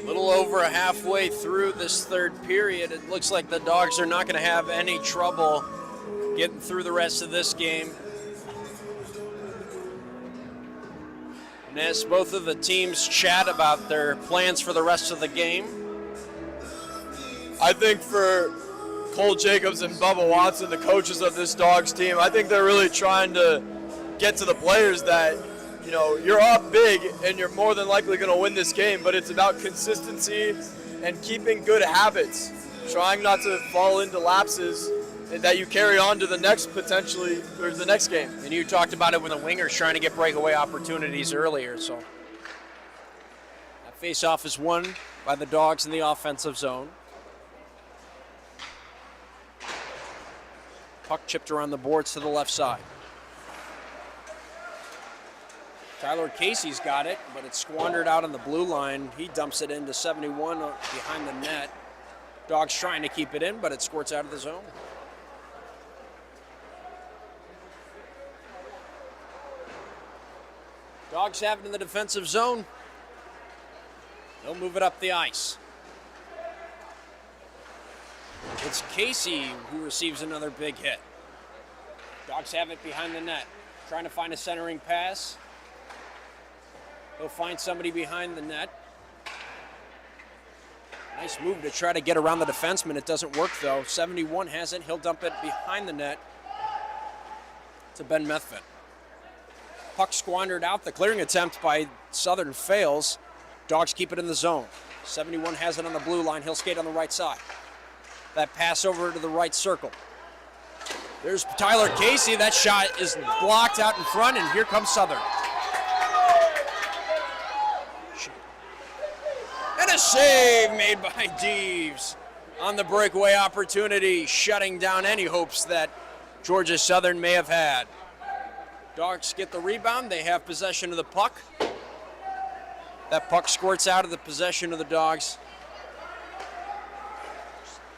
S3: A little over halfway through this third period, it looks like the Dogs are not going to have any trouble getting through the rest of this game. And as both of the teams chat about their plans for the rest of the game,
S4: I think for Cole Jacobs and Bubba Watson, the coaches of this Dogs team, I think they're really trying to get to the players that, you know, you're up big and you're more than likely going to win this game, but it's about consistency and keeping good habits, trying not to fall into lapses that you carry on to the next potentially, or the next game.
S3: And you talked about it with the wingers trying to get breakaway opportunities earlier. So that face-off is won by the Dogs in the offensive zone. Puck chipped around the boards to the left side. Tyler Casey's got it, but it's squandered out on the blue line. He dumps it into 71 behind the net. Dogs trying to keep it in, but it squirts out of the zone. Dogs have it in the defensive zone. They'll move it up the ice. It's Casey who receives another big hit. Dogs have it behind the net. Trying to find a centering pass. He'll find somebody behind the net. Nice move to try to get around the defenseman. It doesn't work though. 71 has it. He'll dump it behind the net to Ben Methvin. Puck squandered out. The clearing attempt by Southern fails. Dogs keep it in the zone. 71 has it on the blue line. He'll skate on the right side. That pass over to the right circle. There's Tyler Casey. That shot is blocked out in front, and here comes Southern. And a save made by Deves on the breakaway opportunity, shutting down any hopes that Georgia Southern may have had. Dogs get the rebound. They have possession of the puck. That puck squirts out of the possession of the Dogs.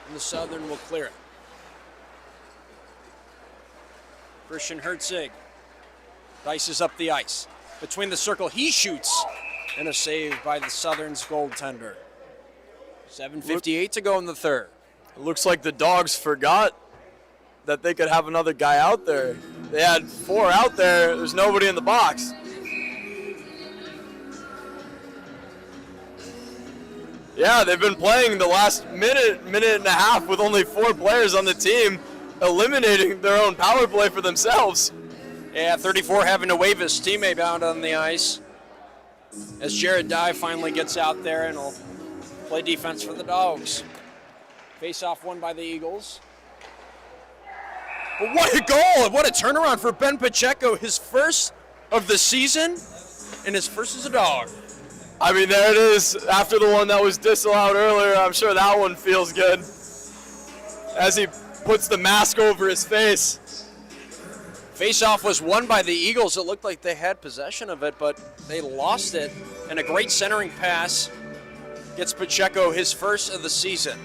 S3: And the Southern will clear it. Christian Hertzig dices up the ice. Between the circle, he shoots. And a save by the Southern's goaltender. 7:58 to go in the third.
S4: It looks like the Dogs forgot that they could have another guy out there. They had 4 out there. There's nobody in the box. Yeah, they've been playing the last minute and a half with only 4 players on the team, eliminating their own power play for themselves.
S3: Yeah, 34 having to wave his teammate out on the ice as Jared Dye finally gets out there and will play defense for the Dogs. Face-off won by the Eagles. But what a goal! What a turnaround for Ben Pacheco, his first of the season and his first as a Dog.
S4: I mean, there it is. After the one that was disallowed earlier, I'm sure that one feels good. As he puts the mask over his face.
S3: Face-off was won by the Eagles. It looked like they had possession of it, but they lost it. And a great centering pass gets Pacheco his first of the season.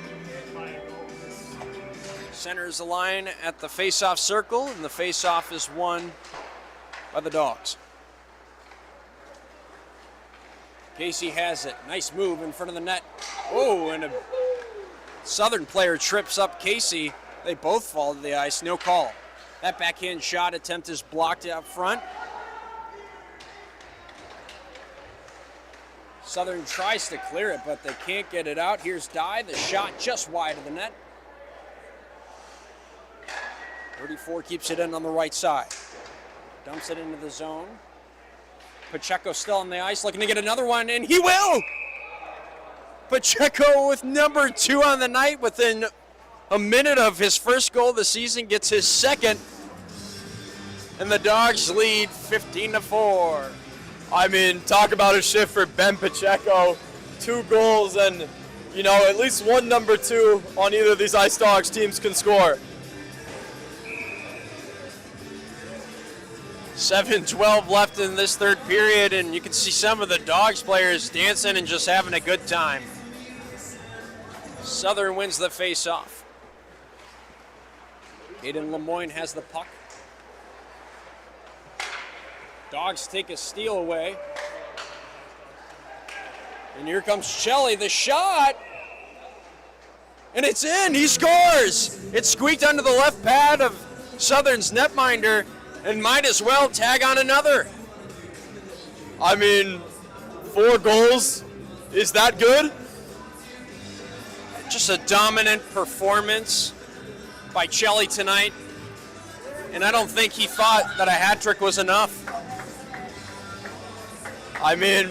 S3: Centers the line at the face-off circle, and the face-off is won by the Dogs. Casey has it. Nice move in front of the net. Oh, and a Southern player trips up Casey. They both fall to the ice. No call. That backhand shot attempt is blocked out front. Southern tries to clear it, but they can't get it out. Here's Dye. The shot just wide of the net. 34 keeps it in on the right side. Dumps it into the zone. Pacheco still on the ice, looking to get another one, and he will! Pacheco with number 2 on the night within a minute of his first goal of the season, gets his second, and the Dogs lead 15-4.
S4: I mean, talk about a shift for Ben Pacheco. 2 goals, and, you know, at least one number 2 on either of these Ice Dogs teams can score.
S3: 7:12 left in this third period, and you can see some of the Dogs players dancing and just having a good time. Southern wins the face-off. Aiden Lemoyne has the puck. Dogs take a steal away. And here comes Shelley, the shot. And it's in, he scores. It squeaked under the left pad of Southern's netminder and might as well tag on another.
S4: I mean, 4 goals, is that good?
S3: Just a dominant performance by Chelly tonight. And I don't think he thought that a hat trick was enough.
S4: I mean,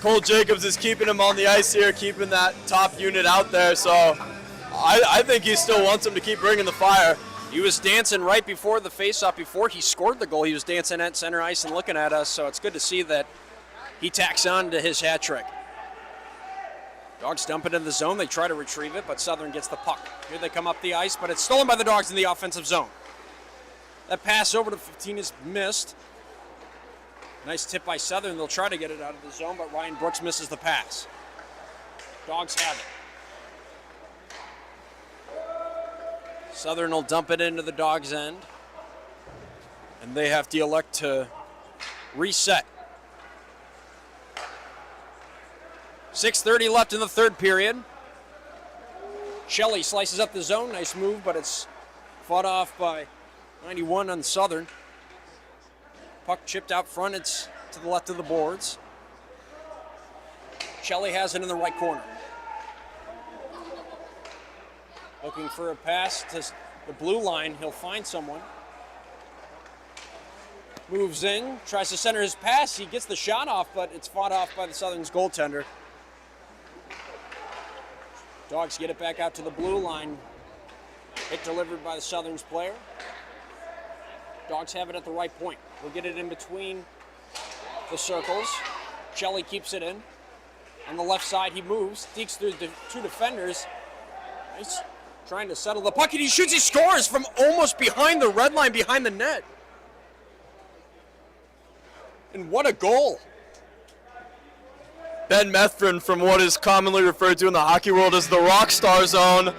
S4: Cole Jacobs is keeping him on the ice here, keeping that top unit out there. So I think he still wants him to keep bringing the fire.
S3: He was dancing right before the faceoff. Before he scored the goal, he was dancing at center ice and looking at us. So it's good to see that he tacks on to his hat trick. Dogs dump it in the zone. They try to retrieve it, but Southern gets the puck. Here they come up the ice, but it's stolen by the Dogs in the offensive zone. That pass over to 15 is missed. Nice tip by Southern. They'll try to get it out of the zone, but Ryan Brooks misses the pass. Dogs have it. Southern will dump it into the Dogs' end, and they have to elect to reset. 6:30 left in the third period. Shelley slices up the zone. Nice move, but it's fought off by 91 on Southern. Puck chipped out front. It's to the left of the boards. Shelley has it in the right corner. Looking for a pass to the blue line. He'll find someone. Moves in, tries to center his pass. He gets the shot off, but it's fought off by the Southern's goaltender. Dogs get it back out to the blue line. Hit delivered by the Southern's player. Dogs have it at the right point. We'll get it in between the circles. Shelley keeps it in. On the left side, he moves, sneaks through the two defenders. Nice. Trying to settle the puck, and he shoots, he scores from almost behind the red line, behind the net. And what a goal.
S4: Ben Methrin from what is commonly referred to in the hockey world as the rock star zone.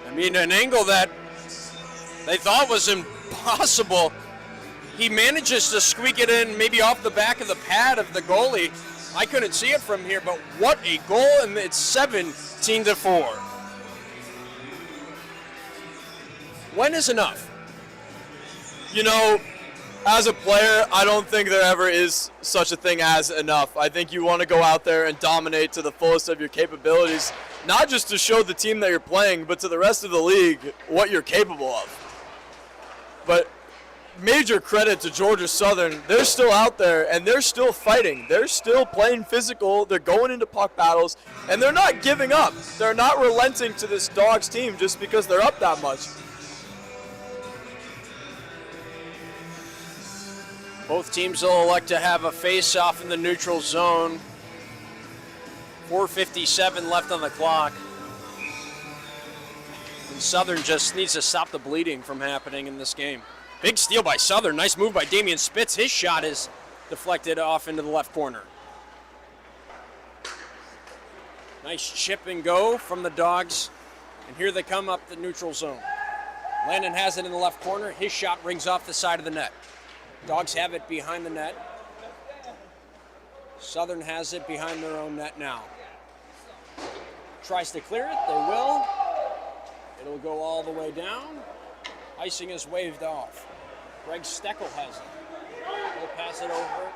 S3: I mean, an angle that they thought was impossible. He manages to squeak it in maybe off the back of the pad of the goalie. I couldn't see it from here, but what a goal, and it's 17-4. When is enough?
S4: You know, as a player, I don't think there ever is such a thing as enough. I think you want to go out there and dominate to the fullest of your capabilities, not just to show the team that you're playing, but to the rest of the league what you're capable of. But major credit to Georgia Southern. They're still out there, and they're still fighting. They're still playing physical. They're going into puck battles, and they're not giving up. They're not relenting to this Dogs team just because they're up that much.
S3: Both teams will elect to have a face-off in the neutral zone. 4:57 left on the clock. And Southern just needs to stop the bleeding from happening in this game. Big steal by Southern. Nice move by Damian Spitz. His shot is deflected off into the left corner. Nice chip and go from the Dogs. And here they come up the neutral zone. Landon has it in the left corner. His shot rings off the side of the net. Dogs have it behind the net. Southern has it behind their own net now. Tries to clear it. They will. It'll go all the way down. Icing is waved off. Greg Steckel has it. He'll pass it over.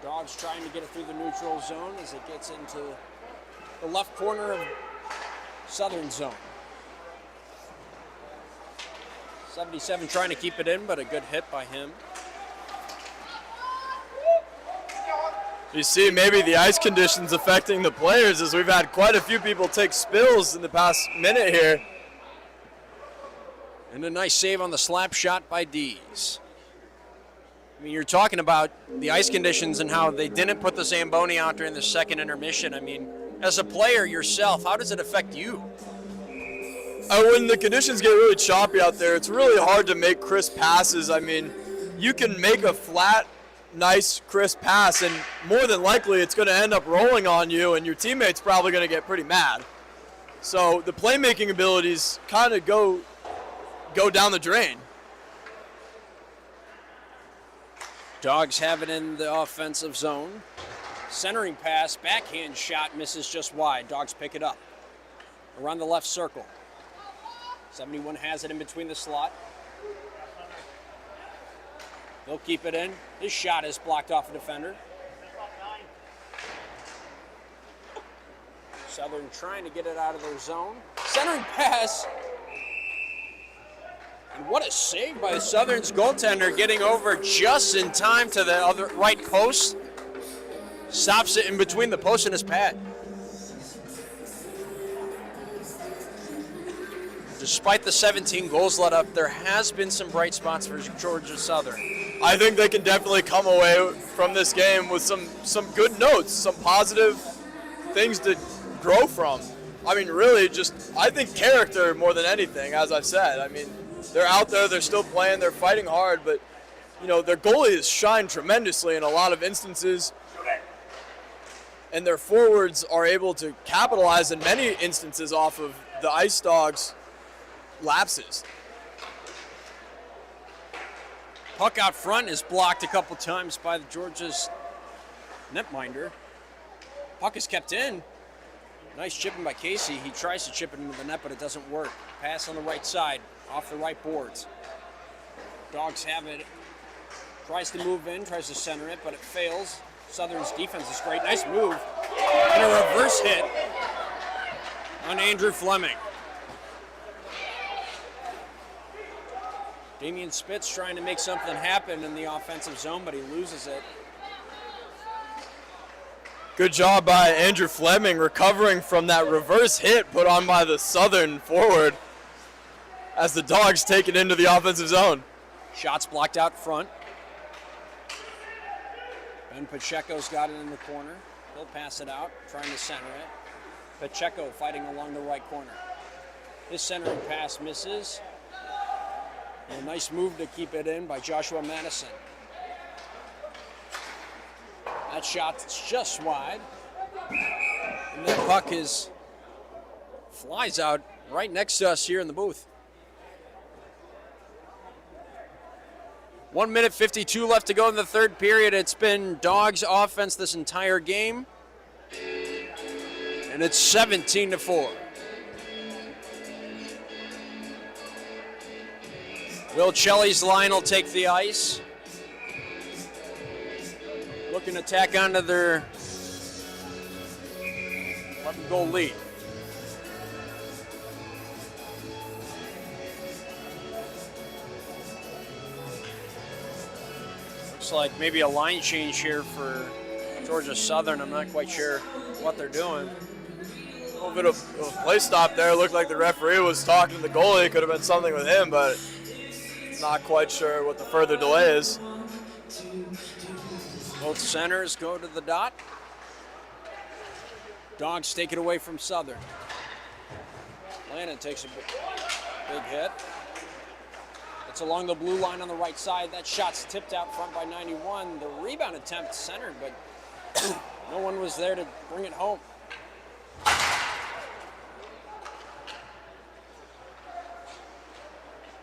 S3: Dogs trying to get it through the neutral zone as it gets into the left corner of Southern zone. 77 trying to keep it in, but a good hit by him.
S4: You see maybe the ice conditions affecting the players, as we've had quite a few people take spills in the past minute here.
S3: And a nice save on the slap shot by Dees. I mean, you're talking about the ice conditions and how they didn't put the Zamboni out during the second intermission. I mean, as a player yourself, how does it affect you?
S4: When the conditions get really choppy out there, it's really hard to make crisp passes. I mean, you can make a flat, nice, crisp pass, and more than likely it's going to end up rolling on you, and your teammate's probably going to get pretty mad. So the playmaking abilities kind of go down the drain.
S3: Dogs have it in the offensive zone. Centering pass, backhand shot misses just wide. Dogs pick it up. Around the left circle. 71 has it in between the slot. They'll keep it in. His shot is blocked off a defender. Southern trying to get it out of their zone. Centering pass. And what a save by Southern's goaltender, getting over just in time to the other right post. Stops it in between the post and his pad. Despite the 17 goals let up, there has been some bright spots for Georgia Southern.
S4: I think they can definitely come away from this game with some good notes, some positive things to grow from. I mean, really, just I think character more than anything, as I've said. I mean, they're out there, they're still playing, they're fighting hard, but you know, their goalie has shined tremendously in a lot of instances, and their forwards are able to capitalize in many instances off of the Ice Dawgs' lapses.
S3: Puck out front is blocked a couple times by the Georgia's netminder. Puck is kept in. Nice chipping by Casey. He tries to chip it into the net, but it doesn't work. Pass on the right side, off the right boards. Dogs have it. Tries to move in, tries to center it, but it fails. Southern's defense is great. Nice move. And a reverse hit on Andrew Fleming. Damian Spitz trying to make something happen in the offensive zone, but he loses it.
S4: Good job by Andrew Fleming recovering from that reverse hit put on by the Southern forward as the Dogs take it into the offensive zone.
S3: Shots blocked out front. Ben Pacheco's got it in the corner. He'll pass it out, trying to center it. Pacheco fighting along the right corner. His centering pass misses. A nice move to keep it in by Joshua Madison. That shot's just wide. And the puck flies out right next to us here in the booth. 1 minute 52 left to go in the third period. It's been Dogs offense this entire game. And it's 17-4. Will Chelly's line will take the ice. Looking to tack onto their 11-goal lead. Looks like maybe a line change here for Georgia Southern. I'm not quite sure what they're doing.
S4: A little bit of a play stop there. Looked like the referee was talking to the goalie. Could have been something with him, but not quite sure what the further delay is.
S3: Both centers go to the dot. Dogs take it away from Southern. Landon takes a big hit. It's along the blue line on the right side. That shot's tipped out front by 91. The rebound attempt centered, but no one was there to bring it home.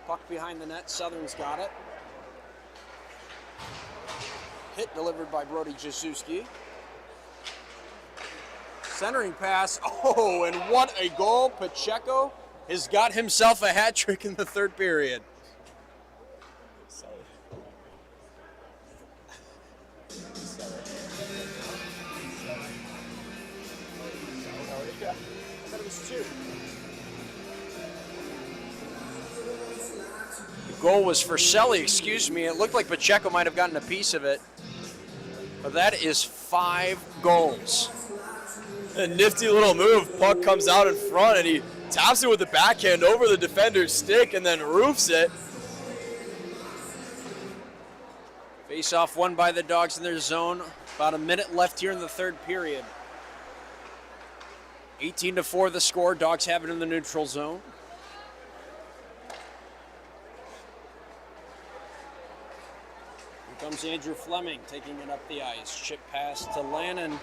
S3: Puck behind the net. Southern's got it. Hit delivered by Brody Jasuski. Centering pass. Oh, and what a goal. Pacheco has got himself a hat trick in the third period. I thought it was two. The goal was for Selly, excuse me. It looked like Pacheco might have gotten a piece of it. But that is 5 goals.
S4: A nifty little move. Puck comes out in front and he taps it with the backhand over the defender's stick and then roofs it.
S3: Face-off won by the Dogs in their zone. About a minute left here in the third period. 18-4 the score. Dogs have it in the neutral zone. Here comes Andrew Fleming taking it up the ice. Chip pass to Lannon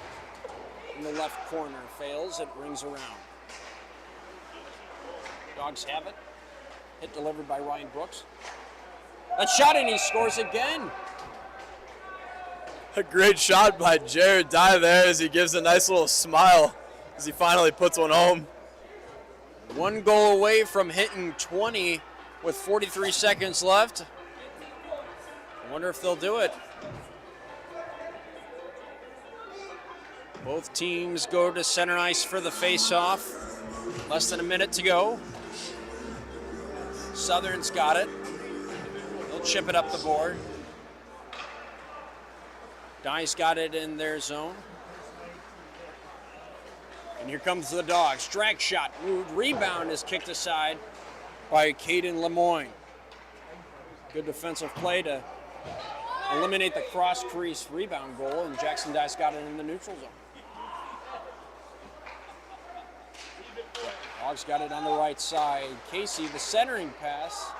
S3: in the left corner. Fails. It rings around. Dogs have it. Hit delivered by Ryan Brooks. A shot and he scores again.
S4: A great shot by Jared Dye there as he gives a nice little smile as he finally puts one home.
S3: 1 goal away from hitting 20 with 43 seconds left. I wonder if they'll do it. Both teams go to center ice for the face-off. Less than a minute to go. Southern's got it. They'll chip it up the board. Dice got it in their zone. And here comes the Dogs. Drag shot. Rebound is kicked aside by Caden Lemoyne. Good defensive play to eliminate the cross-crease rebound goal, and Jackson Dice got it in the neutral zone. Dogs got it on the right side. Casey, the centering pass,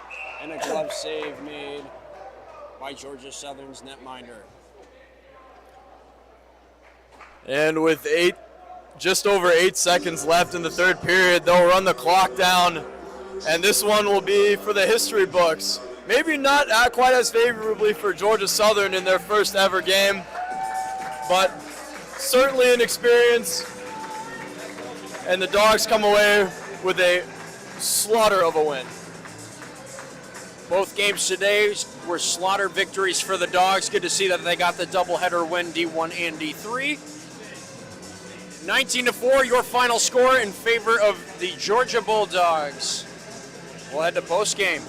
S3: and a glove save made by Georgia Southern's netminder.
S4: And with just over 8 seconds left in the third period, they'll run the clock down, and this one will be for the history books. Maybe not quite as favorably for Georgia Southern in their first ever game, but certainly an experience, and the Dogs come away with a slaughter of a win.
S3: Both games today were slaughter victories for the Dogs. Good to see that they got the doubleheader win, D1 and D3. 19-4, your final score in favor of the Georgia Bulldogs. We'll head to postgame.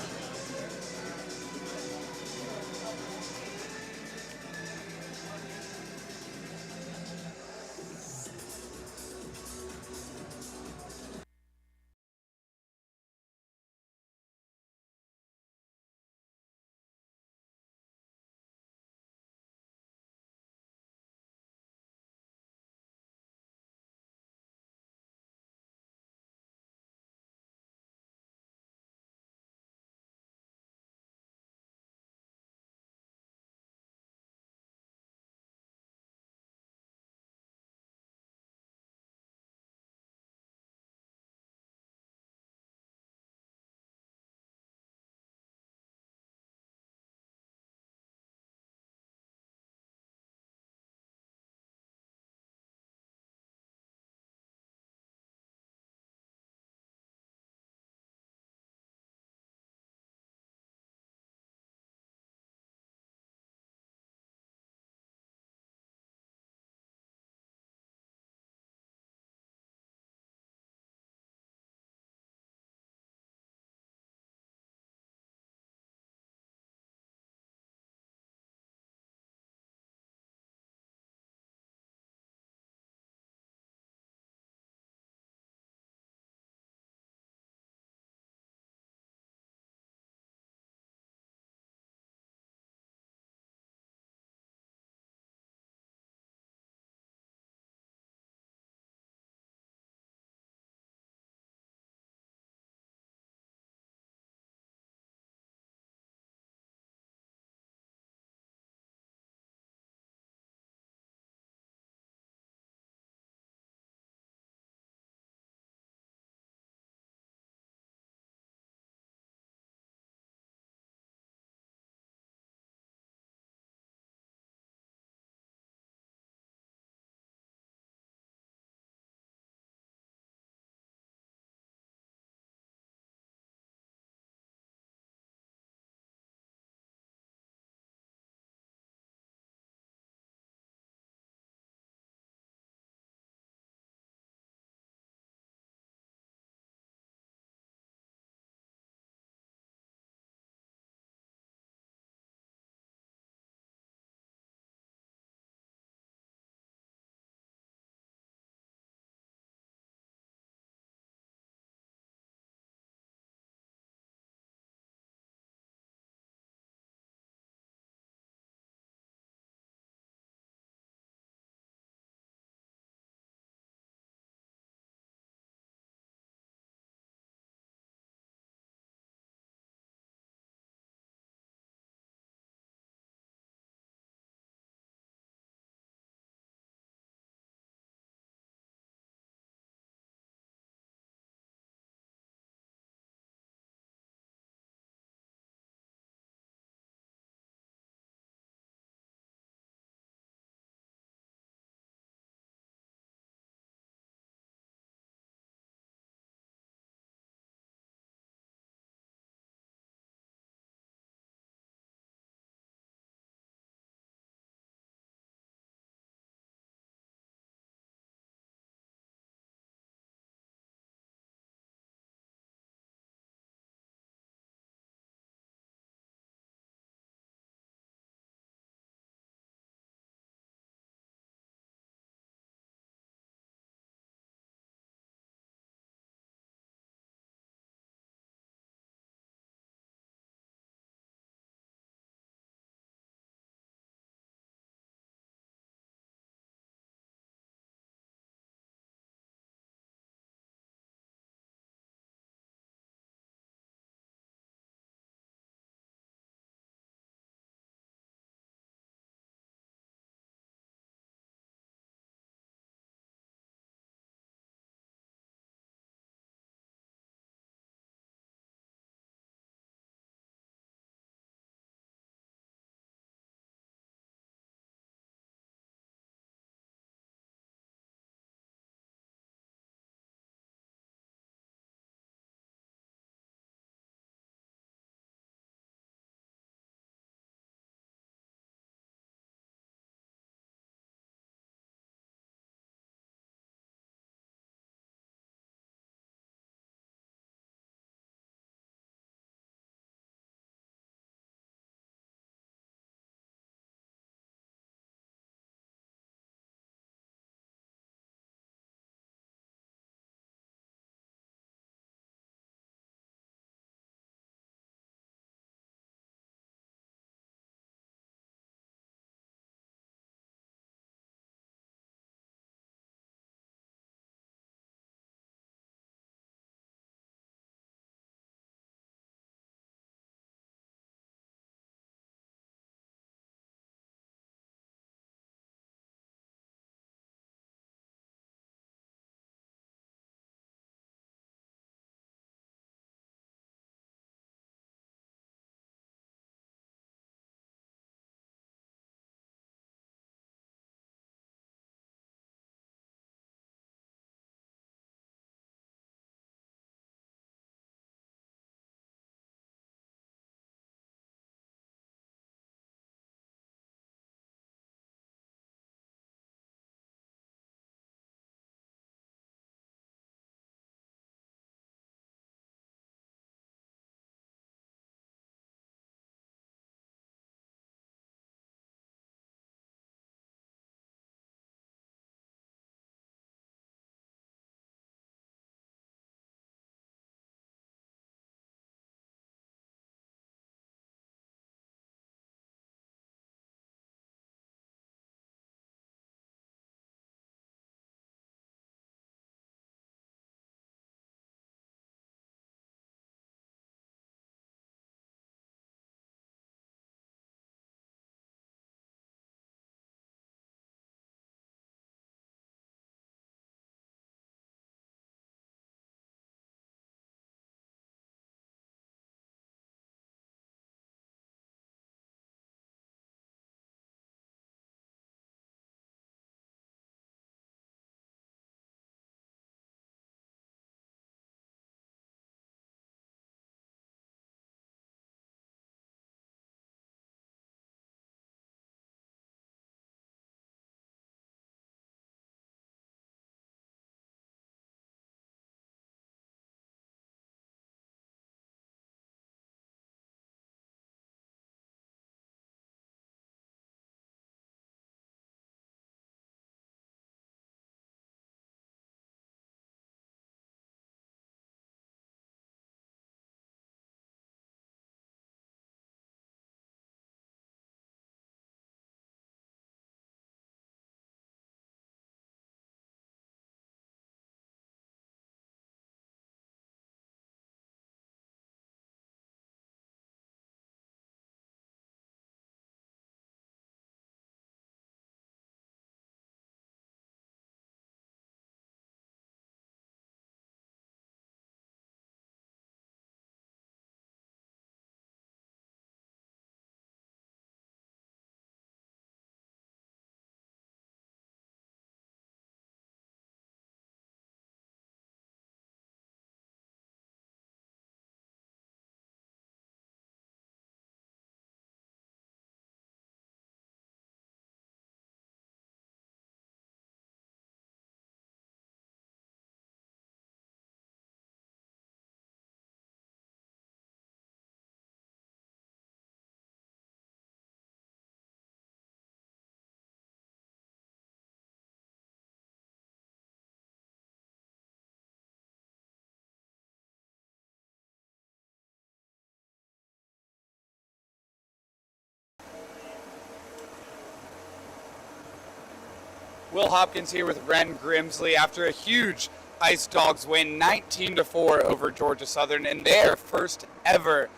S1: Will Hopkins here with Ren Grimsley after a huge Ice Dawgs win 19-4 over Georgia Southern in their first ever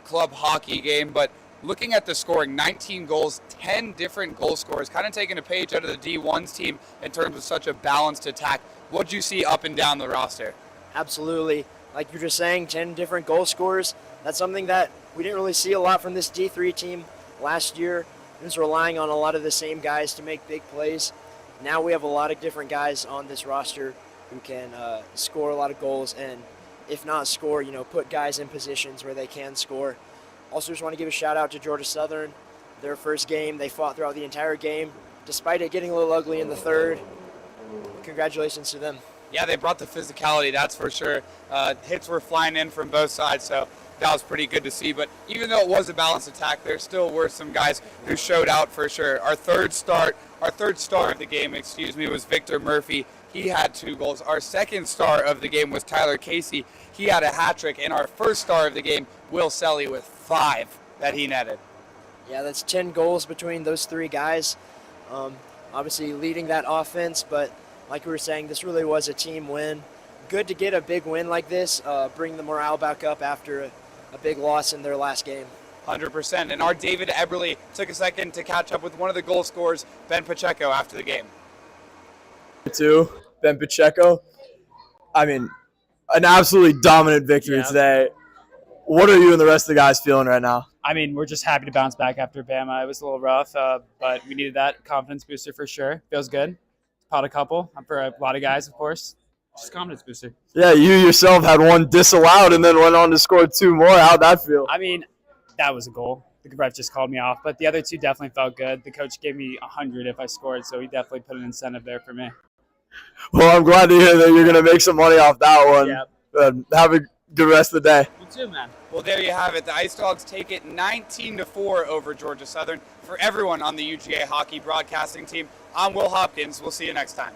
S1: club hockey game. But looking at the scoring, 19 goals, 10 different goal scorers, kind of taking a page out of the D1's team in terms of such a balanced attack. What'd you see up and down the roster?
S2: Absolutely. Like you're just saying, 10 different goal scorers. That's something that we didn't really see a lot from this D3 team last year. It was relying on a lot of the same guys to make big plays. Now we have a lot of different guys on this roster who can score a lot of goals, and if not score, put guys in positions where they can score. Also just want to give a shout out to Georgia Southern. Their first game, they fought throughout the entire game, despite it getting a little ugly in the third. Congratulations to them.
S1: Yeah, they brought the physicality, that's for sure. Hits were flying in from both sides, so that was pretty good to see. But even though it was a balanced attack, there still were some guys who showed out for sure. Our third star of the game, was Victor Murphy. He had 2 goals. Our second star of the game was Tyler Casey. He had a hat trick. And our first star of the game, Will Selly, with 5 that he netted.
S2: Yeah, that's 10 goals between those 3 guys. Obviously leading that offense, but like we were saying, this really was a team win. Good to get a big win like this, bring the morale back up after a big loss in their last game.
S1: 100%. And our David Eberle took a second to catch up with one of the goal scorers, Ben Pacheco, after the game.
S4: Too, Ben Pacheco. I mean, an absolutely dominant victory today. What are you and the rest of the guys feeling right now?
S6: I mean, we're just happy to bounce back after Bama. It was a little rough, but we needed that confidence booster for sure. Feels good. Caught a couple for a lot of guys, of course. Just confidence booster.
S4: Yeah, you yourself had one disallowed and then went on to score 2 more. How'd that feel?
S6: I mean, that was a goal. The ref just called me off, but the other 2 definitely felt good. The coach gave me 100 if I scored, so he definitely put an incentive there for me.
S4: Well, I'm glad to hear that you're going to make some money off that one.
S6: Yep.
S4: Have a good rest of the day.
S6: You too, man.
S1: Well, there you have it. The Ice Dawgs take it 19-4 over Georgia Southern. For everyone on the UGA hockey broadcasting team, I'm Will Hopkins. We'll see you next time.